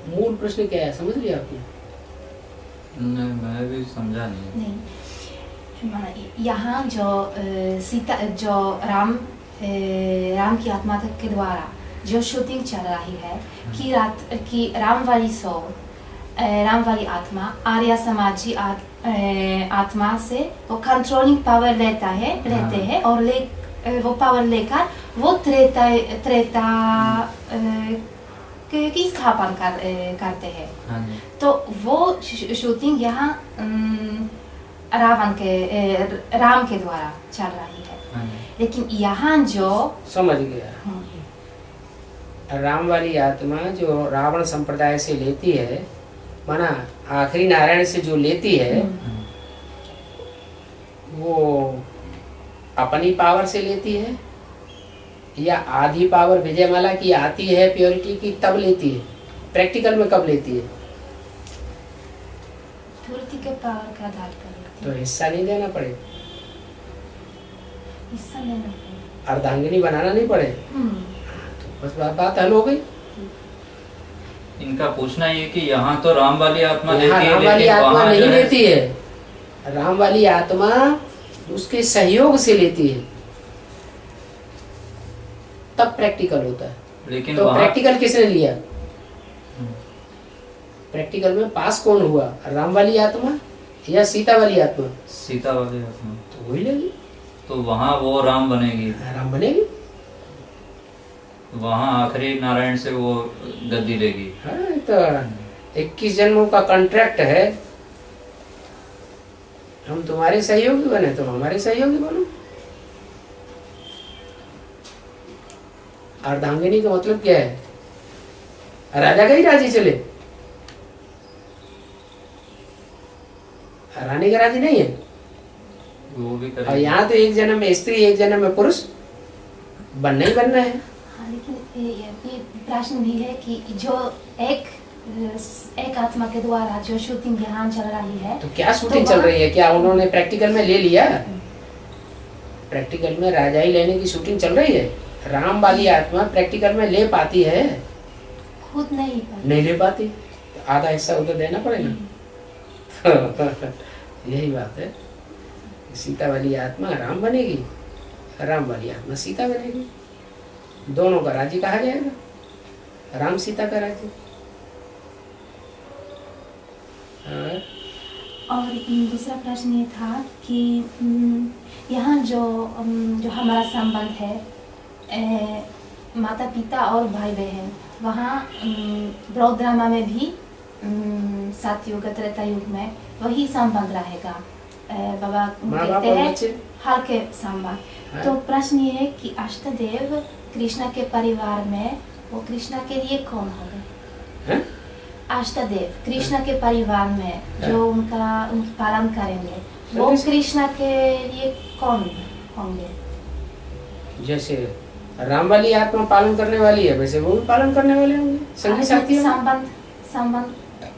Speaker 1: मूल प्रश्न क्या है, समझ लिया आपने?
Speaker 2: नहीं, मैं भी समझा नहीं।
Speaker 3: यहाँ जो सीता जो राम की आत्मा के द्वारा जो शूटिंग चल रही है कि राम वाली सोल, राम वाली आत्मा आर्य समाजी आत्मा से वो कंट्रोलिंग पावर लेते हैं और वो पावर लेकर वो त्रेता की स्थापना करते हैं। तो वो शूटिंग यहाँ राम के द्वारा चल रही है। लेकिन यहाँ जो
Speaker 1: समझ गया, राम वाली आत्मा जो रावण संप्रदाय से लेती है, माना आखिरी नारायण से जो लेती है, वो अपनी पावर से लेती है या आधी पावर विजयमाला की आती है प्योरिटी की तब लेती है? प्रैक्टिकल में कब लेती है?
Speaker 3: प्योरिटी के पावर का आधार पर।
Speaker 1: तो हिस्सा नहीं देना पड़े,
Speaker 3: हिस्सा लेना पड़े,
Speaker 1: अर्धांगिनी बनाना नहीं पड़े, तो बस बात हल हो गई।
Speaker 2: इनका पूछना ये कि यहाँ तो राम वाली आत्मा लेती है,
Speaker 1: राम वाली आत्मा नहीं लेती है। राम वाली आत्मा उसके सहयोग से लेती है, तब प्रैक्टिकल होता है।
Speaker 2: लेकिन
Speaker 1: तो प्रैक्टिकल किसने लिया? प्रैक्टिकल में पास कौन हुआ, राम वाली आत्मा या सीता वाली आत्मा?
Speaker 2: सीता वाली आत्मा।
Speaker 1: तो वही लेगी।
Speaker 2: तो वहाँ वो राम बनेगी,
Speaker 1: राम बनेगी।
Speaker 2: वहाँ आखिरी नारायण से वो गद्दी लेगी।
Speaker 1: हाँ, तो 21 जन्मों का कॉन्ट्रैक्ट है। हम तुम्हारे सहयोगी बने, तुम हमारे सहयोगी बनो। अर्धांगिनी का मतलब क्या है? राजा का ही राजी चले, रानी का राजी नहीं है।
Speaker 2: वो भी
Speaker 1: और यहाँ तो एक जन्म में स्त्री, एक जन्म में पुरुष बनना ही बनना है।
Speaker 3: हाँ, लेकिन ये प्रश्न भी है कि जो एक आत्मा के द्वारा जो शूटिंग यहाँ चल रही है,
Speaker 1: तो क्या शूटिंग चल रही है? क्या उन्होंने प्रैक्टिकल में ले लिया? प्रैक्टिकल में राजाई लेने की शूटिंग चल रही है, राम वाली आत्मा प्रैक्टिकल में ले पाती है?
Speaker 3: खुद नहीं
Speaker 1: ले पाती, आधा हिस्सा उधर देना पड़ेगा। यही बात है, सीता वाली आत्मा राम बनेगी, राम वाली आत्मा सीता बनेगी, दोनों का राज्य कहा जाएगा, राम सीता का राज्य।
Speaker 3: और दूसरा प्रश्न ये था कि यहाँ जो हमारा संबंध है माता पिता और भाई बहन, वहाँ बौद्ध धर्म में भी सतयुग त्रेता युग में वही संबंध रहेगा। बाबा कहते हैं हल्के संबंध। तो प्रश्न ये है कि अष्टदेव कृष्णा के परिवार में वो कृष्णा के लिए कौन होंगे? अष्टदेव कृष्णा के परिवार में जो उनका पालन करेंगे वो कृष्णा के लिए कौन होंगे?
Speaker 1: जैसे राम वाली आत्मा पालन करने वाली है, वैसे वो भी पालन करने वाले होंगे, संगी साथी।
Speaker 3: संबंध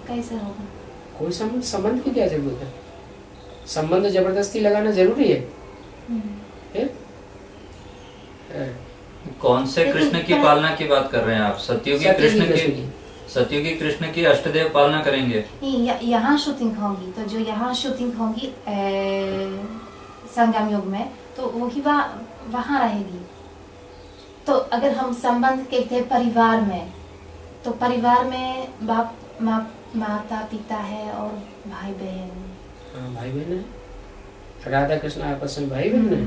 Speaker 3: कैसे होगा?
Speaker 1: कोई संबंध की क्या जरूरत है? संबंध जबरदस्ती लगाना जरूरी है?
Speaker 2: कौन से कृष्ण की पालना की बात कर रहे हैं आप? सतयुगी कृष्ण की अष्टदेव पालना करेंगे?
Speaker 3: यहाँ शूटिंग होगी, तो जो यहाँ शूटिंग होगी संगम युग में, तो वही वहाँ रहेगी। तो अगर हम संबंध कहते हैं परिवार में, तो परिवार में बाप माता पिता है और भाई बहन।
Speaker 1: भाई बहन है, राधा कृष्ण आपस में भाई बहन है,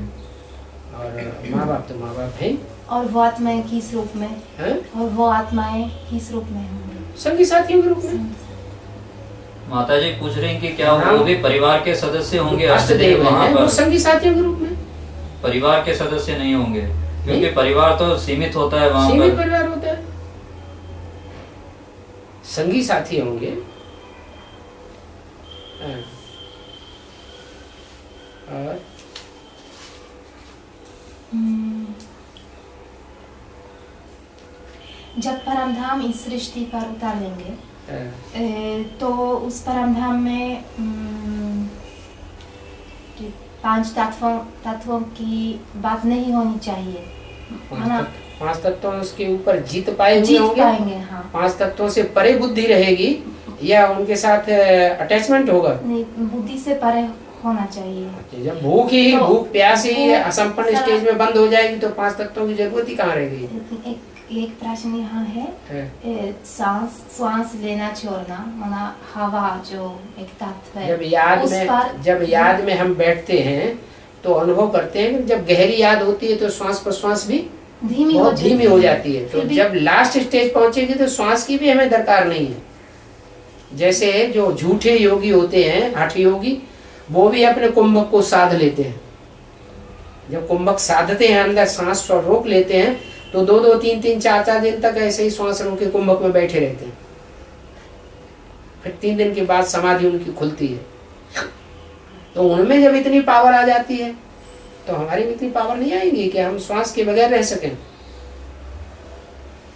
Speaker 1: और माँ बाप तो माँ बाप है।
Speaker 3: और वो आत्माएं किस रूप में है? और वो आत्माएं किस रूप में होंगी?
Speaker 1: संगी साथियों के रूप में।
Speaker 2: माता जी पूछ रहे हैं कि क्या वो भी परिवार के सदस्य होंगे? अष्टदेव वहाँ पर
Speaker 1: संगी साथियों के रूप में
Speaker 2: परिवार के सदस्य नहीं होंगे, क्योंकि परिवार तो सीमित होता है वहाँ पर।
Speaker 1: सीमित परिवार होता है, संगी साथी होंगे। और
Speaker 3: जब परमधाम इस सृष्टि पर उतार लेंगे तो उस परमधाम में 5 तत्वों की बात नहीं होनी चाहिए।
Speaker 1: 5 तत्वों उसके ऊपर जीत पाएंगे।
Speaker 3: हाँ।
Speaker 1: 5 तत्वों से परे बुद्धि रहेगी या उनके साथ अटैचमेंट होगा?
Speaker 3: नहीं, बुद्धि से परे होना चाहिए।
Speaker 1: जब भूख प्यास ही असंपन्न स्टेज में बंद हो जाएगी तो 5 तत्वों की जरूरत ही कहाँ रहेगी?
Speaker 3: एक प्रश्न यहाँ है, सांस लेना छोड़ना, माना हवा जो एक तत्व है,
Speaker 1: जब याद में हम बैठते हैं तो अनुभव करते हैं, जब गहरी याद होती है तो श्वास प्रश्वास भी धीमी हो जाती है। तो जब लास्ट स्टेज पहुंचेगी तो श्वास की भी हमें दरकार नहीं है। जैसे जो झूठे योगी होते हैं, हठ योगी, वो भी अपने कुंभक को साध लेते हैं। जब कुंभक साधते हैं, अंदर सांस रोक लेते हैं, तो 2-2, 3-3, 4-4 दिन तक ऐसे ही श्वास रोक के कुंभक में बैठे रहते हैं। फिर 3 दिन के बाद समाधि उनकी खुलती है। तो उनमें जब इतनी पावर आ जाती है तो हमारी में इतनी पावर नहीं आएगी कि हम श्वास के बगैर रह सकें।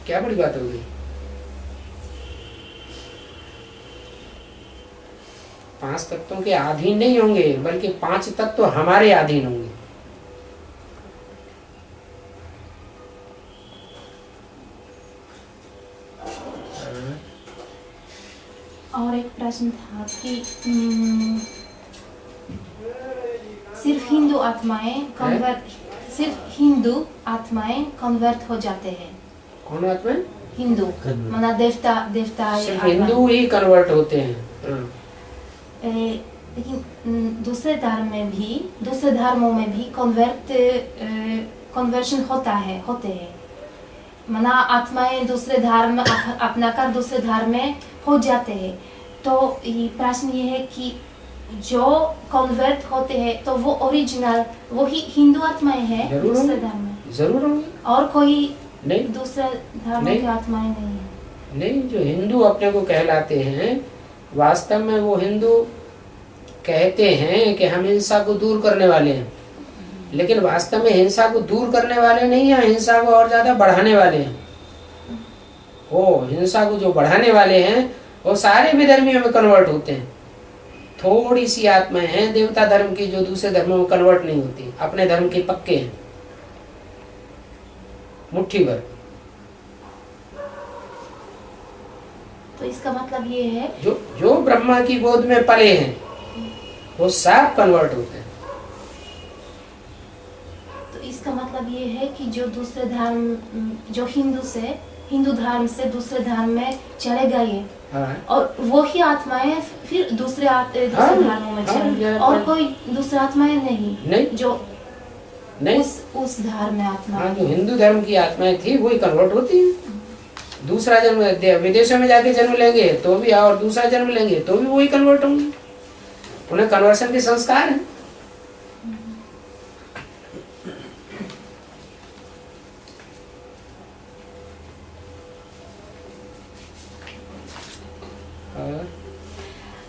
Speaker 1: क्या बड़ी बात होगी? पांच तत्वों के अधीन नहीं होंगे, बल्कि 5 तत्व हमारे अधीन होंगे।
Speaker 3: और एक प्रश्न था कि सिर्फ हिंदू आत्माएं कन्वर्ट हो जाते हैं।
Speaker 1: कौन आत्माएं?
Speaker 3: हिंदू, माना देवता
Speaker 1: सिर्फ हिंदू ही कन्वर्ट होते हैं।
Speaker 3: लेकिन दूसरे धर्मों में भी कन्वर्शन होते हैं। माना आत्माएं दूसरे धर्म अपनाकर दूसरे धर्म में हो जाते हैं। तो ये प्रश्न ये है कि जो कन्वर्ट होते हैं तो वो ओरिजिनल वही हिंदू आत्माएं हैं दूसरे धर्म में?
Speaker 1: जरूर होंगे।
Speaker 3: और कोई
Speaker 1: नहीं,
Speaker 3: दूसरे धर्म की आत्माएं नहीं है?
Speaker 1: नहीं, जो हिंदू अपने को कहलाते हैं, वास्तव में वो हिंदू कहते हैं कि हम हिंसा को दूर करने वाले हैं, लेकिन वास्तव में हिंसा को दूर करने वाले नहीं है, हिंसा को और ज्यादा बढ़ाने वाले हैं। वो हिंसा को जो बढ़ाने वाले हैं वो सारे विधर्मियों में कन्वर्ट होते हैं। थोड़ी सी आत्माएं हैं देवता धर्म की जो दूसरे धर्मों में कन्वर्ट नहीं होती, अपने धर्म के पक्के हैं, मुट्ठी भर।
Speaker 3: तो इसका मतलब ये है
Speaker 1: जो ब्रह्मा की गोद में पले हैं वो सब कन्वर्ट होते हैं।
Speaker 3: तो इसका मतलब ये है कि जो दूसरे धर्म, जो हिंदू धर्म से दूसरे धर्म में चले गए,
Speaker 1: हाँ।
Speaker 3: और वो ही आत्माएं फिर दूसरे धर्मों में चले गए, और कोई दूसरा आत्माएं नहीं जो
Speaker 1: नहीं
Speaker 3: उस धर्म में आत्मा।
Speaker 1: हाँ, जो हिंदू धर्म की आत्माएं थी वही कन्वर्ट होती है। दूसरा जन्म विदेशों में जाके जन्म लेंगे तो भी, और दूसरा जन्म लेंगे तो भी वही कन्वर्ट होंगे। उन्हें कन्वर्सन के संस्कार हैं।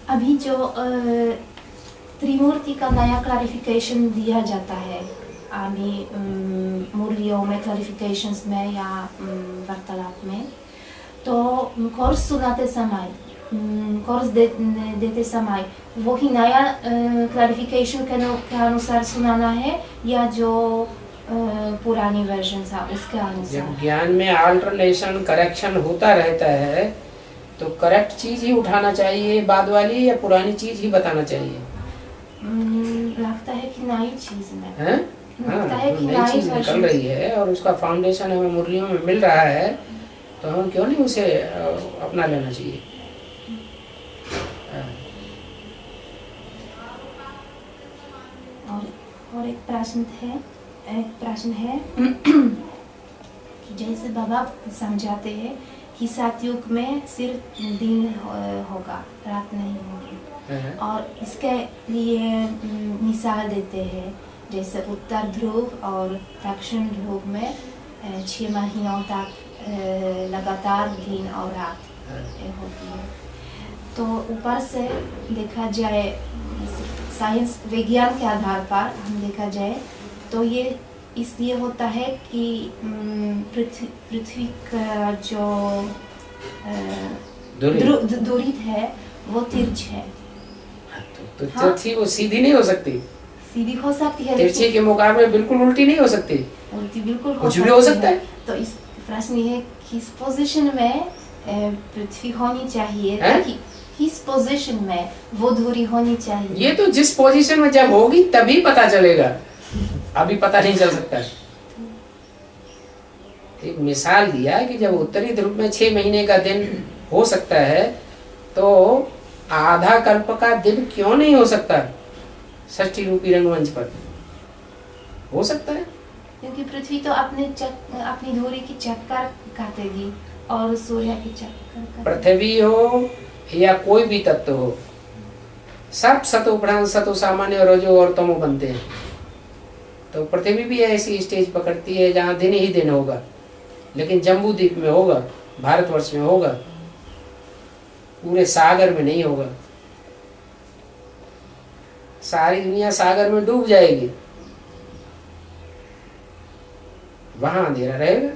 Speaker 3: अभी जो त्रिमूर्ति का नया क्लैरिफिकेशन दिया जाता है अभी मुरलियों में, क्लैरिफिकेशंस में या वार्तालाप में, तो कोर्स सुनाते समय, कोर्स देते समय वही नया क्लैरिफिकेशन के अनुसार सुनाना है या जो पुरानी वर्जन था उसके अनुसार?
Speaker 1: जब ज्ञान में अल्टरनेशन, करेक्शन होता रहता है तो करेक्ट चीज ही उठाना चाहिए बाद वाली, या पुरानी चीज ही बताना चाहिए?
Speaker 3: लगता है कि नई चीज में
Speaker 1: है?
Speaker 3: लगता है कि
Speaker 1: नई चीज निकल रही है और उसका फाउंडेशन हमें मुरलियों में मिल रहा है, तो हम क्यों नहीं उसे अपना लेना चाहिए?
Speaker 3: और एक प्रश्न है कि जैसे बाबा समझाते हैं कि सतयुग में सिर्फ दिन होगा, रात नहीं होगी, और इसके लिए मिसाल देते हैं जैसे उत्तर ध्रुव और दक्षिण ध्रुव में 6 महीनों तक लगातार दिन और रात होती है। तो ऊपर से देखा जाए, साइंस विज्ञान के आधार पर हम देखा जाए तो ये इसलिए होता है कि पृथ्वी का जो दूरी है वो तिरछ है।
Speaker 1: तो तिरछी वो सीधी नहीं हो सकती?
Speaker 3: सीधी हो सकती है,
Speaker 1: तिरछी के मुकाबले बिल्कुल उल्टी नहीं हो सकती।
Speaker 3: उल्टी बिल्कुल
Speaker 1: कुछ भी हो सकता है।
Speaker 3: तो इस प्रश्न ये है किस पोजीशन में पृथ्वी होनी चाहिए, ताकि किस पोजीशन में वो दूरी होनी चाहिए?
Speaker 1: ये तो जिस पोजीशन में जब होगी तभी पता चलेगा, अभी पता नहीं चल सकता। एक मिसाल दिया कि जब उत्तरी ध्रुव में 6 महीने का दिन हो सकता है तो आधा कल्प का दिन क्यों नहीं हो सकता षष्ठी रूपी रंगमंच पर? हो सकता है,
Speaker 3: क्योंकि पृथ्वी तो अपनी धुरी की चक्कर काटेगी और सूर्य की चक्कर। पृथ्वी
Speaker 1: हो या कोई भी तत्व हो, सब सतो प्रधान, सतो सामान्य, रजो और तमो बनते हैं। तो पृथ्वी भी ऐसी स्टेज पकड़ती है जहाँ दिन ही दिन होगा, लेकिन जम्बू द्वीप में होगा, भारतवर्ष में होगा, पूरे सागर में नहीं होगा। सारी दुनिया सागर में डूब जाएगी, वहां अंधेरा रहेगा।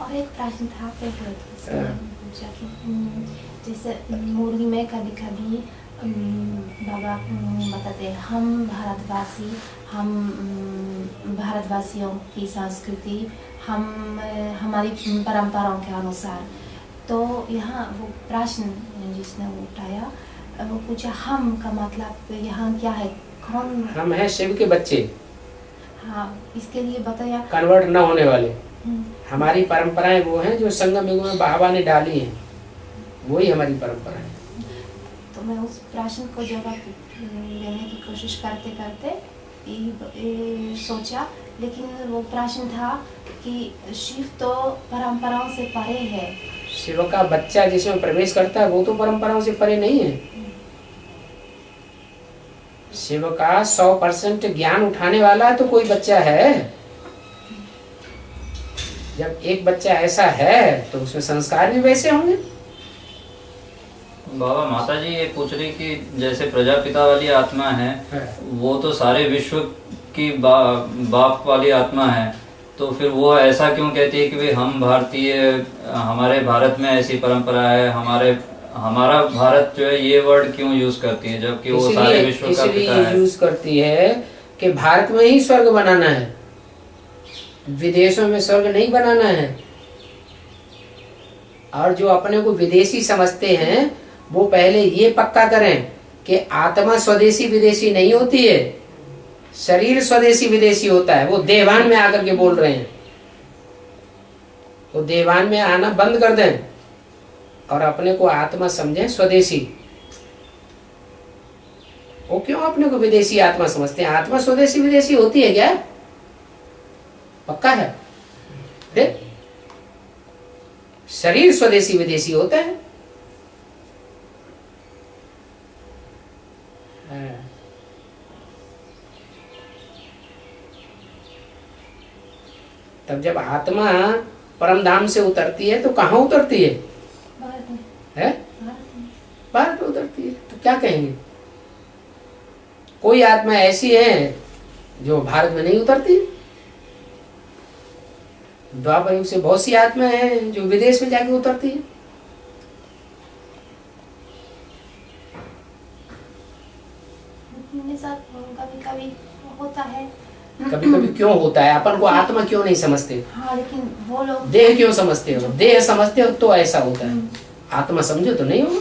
Speaker 3: और एक प्रश्न था जैसे मुरली में कभी कभी बाबा बताते हैं हम भारतवासियों की संस्कृति, हमारी परंपराओं के अनुसार। तो यहाँ वो प्रश्न जिसने वो उठाया, वो पूछा हम का मतलब यहाँ क्या है, कौन
Speaker 1: हम हैं? शिव के बच्चे।
Speaker 3: हाँ, इसके लिए बताया
Speaker 1: कन्वर्ट न होने वाले। हमारी परंपराएं वो हैं जो संगम युग में बाबा ने डाली हैं, वही हमारी परंपरा है।
Speaker 3: तो मैं उस प्रश्न को जवाब देने की कोशिश करते करते सोचा, लेकिन वो प्रश्न था कि शिव तो परंपराओं से परे है।
Speaker 1: शिव का बच्चा जिसमें प्रवेश करता है वो तो परंपराओं से परे नहीं है। शिव का 100% ज्ञान उठाने वाला तो कोई बच्चा है। जब एक बच्चा ऐसा है तो उसमें संस्कार भी वैसे होंगे।
Speaker 2: बाबा माता जी ये पूछ रही कि जैसे प्रजापिता वाली आत्मा है वो तो सारे विश्व की बाप वाली आत्मा है, तो फिर वो ऐसा क्यों कहती है कि भाई हम भारतीय, हमारे भारत में ऐसी परंपरा है, हमारा भारत जो है ये वर्ड क्यों यूज करती है, जबकि वो सारे विश्व का पिता है।
Speaker 1: यूज करती है कि भारत में ही स्वर्ग बनाना है, विदेशों में स्वर्ग नहीं बनाना है। और जो अपने को विदेशी समझते हैं वो पहले ये पक्का करें कि आत्मा स्वदेशी विदेशी नहीं होती है, शरीर स्वदेशी विदेशी होता है। वो देवान में आकर के बोल रहे हैं, वो देवान में आना बंद कर दें और अपने को आत्मा समझें स्वदेशी। वो क्यों अपने को विदेशी आत्मा समझते हैं? आत्मा स्वदेशी विदेशी होती है क्या? पक्का है? देख, शरीर स्वदेशी विदेशी होता है। तब जब आत्मा परम धाम से उतरती है तो कहाँ उतरती है? भारत में उतरती है। तो क्या कहेंगे? कोई आत्मा ऐसी है जो भारत में नहीं उतरती? द्वापर युग से बहुत सी आत्मा है जो विदेश में जाके उतरती है।
Speaker 3: कभी कभी होता है,
Speaker 1: कभी कभी क्यों होता है? अपन को आत्मा क्यों नहीं समझते?
Speaker 3: हाँ, लेकिन वो लोग
Speaker 1: देह क्यों समझते हो? देह समझते हो तो ऐसा होता है, आत्मा समझो तो नहीं होगा।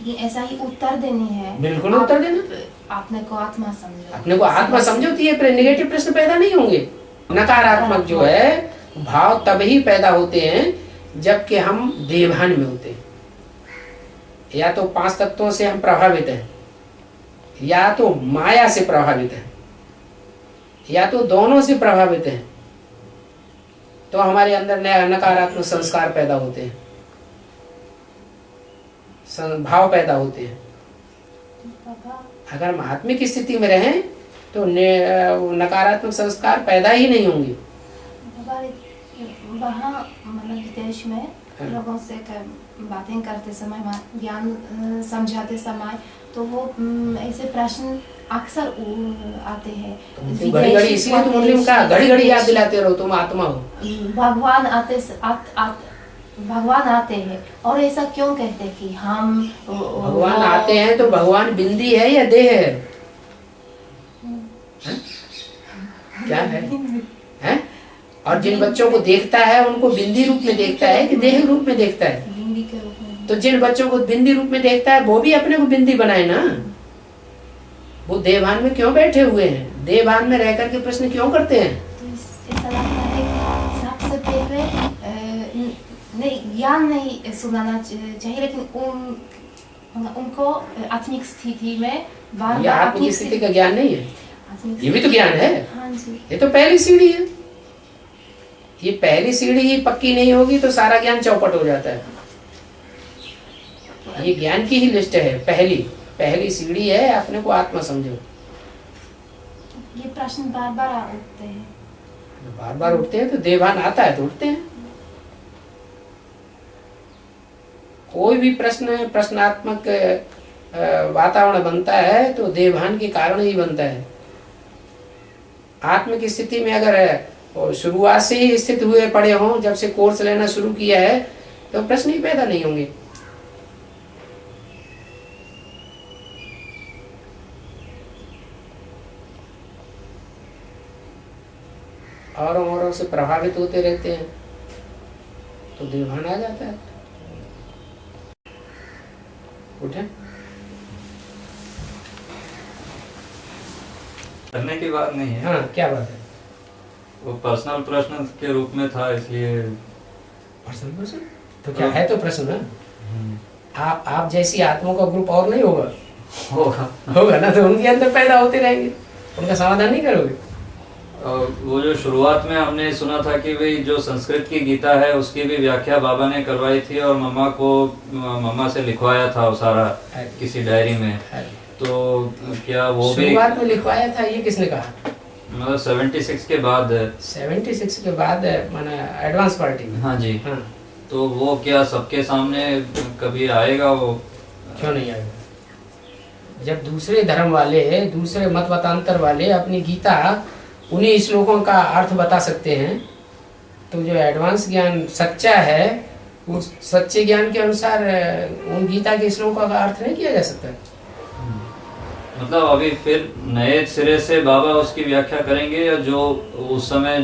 Speaker 3: ये ऐसा ही उत्तर देनी है।
Speaker 1: बिल्कुल उत्तर देना।
Speaker 3: अपने को आत्मा समझो,
Speaker 1: अपने को आत्मा समझो तो ये नेगेटिव प्रश्न पैदा नहीं होंगे। नकारात्मक जो है भाव तभी पैदा होते हैं जबकि हम देवभान में होते हैं। या तो 5 तत्वों से हम प्रभावित हैं, या तो माया से प्रभावित हैं, या तो दोनों से प्रभावित हैं, तो हमारे अंदर नकारात्मक संस्कार पैदा होते हैं, भाव पैदा होते हैं। अगर हम आत्मिक स्थिति में रहें तो नकारात्मक संस्कार पैदा ही नहीं होंगे।
Speaker 3: वहाँ मतलब विदेश में लोगों से बातें करते समय, ज्ञान समझाते समय, तो वो ऐसे प्रश्न अक्सर आते हैं।
Speaker 1: घड़ी घड़ी इसीलिए तो मुस्लिम का घड़ी घड़ी याद दिलाते रहो तुम आत्मा हो।
Speaker 3: भगवान आते हैं और ऐसा क्यों कहते हैं कि हम
Speaker 1: भगवान आते हैं? तो भगवान बिंदी है या देह है? क्या है? और जिन बच्चों को देखता है उनको बिंदी रूप में देखता है कि देह रूप में देखता है?
Speaker 3: बिंदी के रूप में।
Speaker 1: तो जिन बच्चों को बिंदी रूप में देखता है वो भी अपने को बिंदी बनाए ना। वो देवभान में क्यों बैठे हुए हैं? देवभान में रह करके प्रश्न क्यों करते हैं?
Speaker 3: तो ऐसा लगता है कि सबसे पहले नहीं, ज्ञान नहीं सुनाना चाहिए, लेकिन उनको आत्मिक स्थिति में बार-बार
Speaker 1: आत्मिक स्थिति का ज्ञान नहीं है, ये भी तो ज्ञान है।
Speaker 3: हाँ जी।
Speaker 1: ये तो पहली सीढ़ी है। ये पहली सीढ़ी ही पक्की नहीं होगी तो सारा ज्ञान चौपट हो जाता है। ये ज्ञान की ही लिस्ट है। पहली सीढ़ी है, अपने को आत्मा समझो।
Speaker 3: ये प्रश्न बार बार उठते हैं,
Speaker 1: बार बार उठते हैं तो देवभान आता है तो उठते हैं। कोई भी प्रश्नात्मक वातावरण बनता है तो देवभान के कारण ही बनता है। आत्म की स्थिति में अगर शुरुआत से ही स्थित हुए पड़े हों, जब से कोर्स लेना शुरू किया है, तो प्रश्न ही पैदा नहीं होंगे। औरों से प्रभावित होते रहते हैं तो देवभान आ जाता है। उठे
Speaker 2: करने की बात नहीं है।
Speaker 1: हाँ, क्या बात है?
Speaker 2: वो पर्सनल प्रश्न के रूप में था, इसलिए।
Speaker 1: पर्सनल प्रश्न तो क्या है? तो प्रश्न है। आप जैसी आत्मा का ग्रुप और नहीं होगा ना, तो उनके अंदर पैदा होते रहेंगे, उनका समाधान नहीं करोगे।
Speaker 2: वो जो शुरुआत में हमने सुना था कि भाई जो संस्कृत की गीता है उसकी भी व्याख्या बाबा ने करवाई थी और मम्मा से लिखवाया था वो सारा किसी डायरी में। तो क्या वो भी
Speaker 1: शुरुआत में लिखवाया था? ये किसने कहा?
Speaker 2: मतलब 76 के बाद।
Speaker 1: 76 के बाद माना एडवांस पार्टी में।
Speaker 2: हाँ जी।
Speaker 1: हाँ।
Speaker 2: तो वो क्या सबके सामने कभी आएगा वो?
Speaker 1: क्यों नहीं आएगा? जब दूसरे धर्म वाले, दूसरे मत मतांतर वाले अपनी गीता उन्हीं श्लोकों का अर्थ बता सकते हैं, तो जो एडवांस ज्ञान सच्चा है उस सच्चे ज्ञान के अनुसार उन गीता के श्लोकों का अर्थ नहीं किया जा सकता।
Speaker 2: मतलब अभी फिर नए सिरे से बाबा उसकी व्याख्या करेंगे, या जो उस समय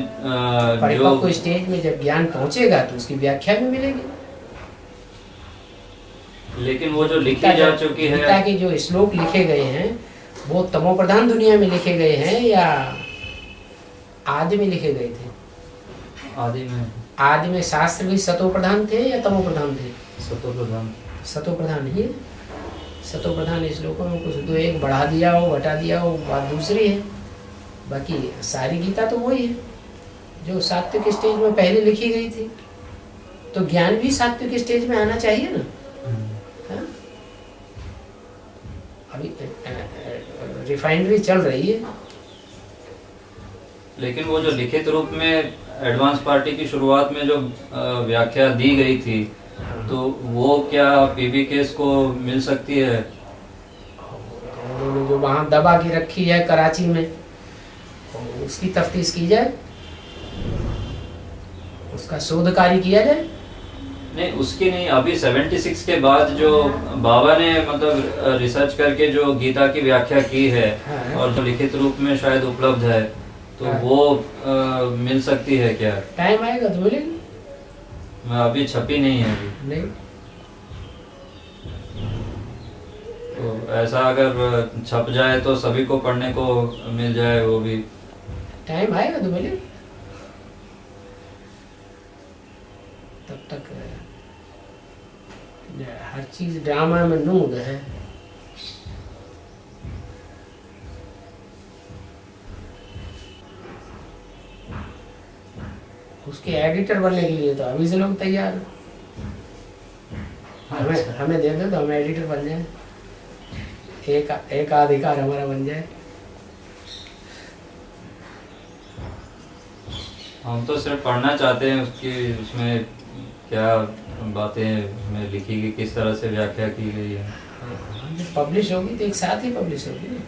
Speaker 1: परिपक्व स्टेज में जब ज्ञान पहुंचेगा तो उसकी व्याख्या भी मिलेगी।
Speaker 2: लेकिन वो जो लिखी जा चुकी है,
Speaker 1: गीता के जो श्लोक लिखे गए हैं वो तमो प्रधान दुनिया में लिखे गए हैं या आदि में लिखे गए थे? आदि में शास्त्र भी सतो प्रधान थे या तमो प्रधान थे?
Speaker 2: सतो प्रधान।
Speaker 1: सतो प्रधान ही है। सतो प्रधान श्लोकों में कुछ दो एक बढ़ा दिया हो घटा दिया हो बात दूसरी है, बाकी सारी गीता तो वही है जो सात्विक स्टेज में पहले लिखी गई थी। तो ज्ञान भी सात्विक स्टेज में आना चाहिए ना। हाँ? अभी रिफाइनरी चल रही है।
Speaker 2: लेकिन वो जो लिखित रूप में एडवांस पार्टी की शुरुआत में जो व्याख्या दी गई थी, तो वो क्या पीबी केस को मिल सकती है?
Speaker 1: उन्होंने जो वहां दबा के रखी है कराची में, उसकी तफ्तीश की जाए, उसका शोध कार्य किया जाए।
Speaker 2: नहीं, उसकी नहीं, अभी 76 के बाद जो बाबा ने मतलब रिसर्च करके जो गीता की व्याख्या की है,
Speaker 1: हाँ।
Speaker 2: और जो लिखित रूप में शायद उपलब्ध है, तो
Speaker 1: हाँ।
Speaker 2: वो मिल सकती है क्या?
Speaker 1: टाइम आएगा तो मिलेगी।
Speaker 2: अभी छपी नहीं है अभी।
Speaker 1: नहीं,
Speaker 2: तो ऐसा अगर छप जाए तो सभी को पढ़ने को मिल जाए, वो भी
Speaker 1: टाइम आएगा तो मिलेगी। तब तक हर चीज ड्रामा में नूद है। उसके एडिटर बनने के लिए तो अभी से लोग तैयार हैं। हमें दे दो तो हम एडिटर बन जाए, एक अधिकार हमारा बन जाए।
Speaker 2: हम तो सिर्फ पढ़ना चाहते हैं उसकी, उसमें क्या बातें उसमें लिखी गई, किस तरह से व्याख्या की गई है।
Speaker 1: जब पब्लिश होगी तो एक साथ ही पब्लिश होगी ना।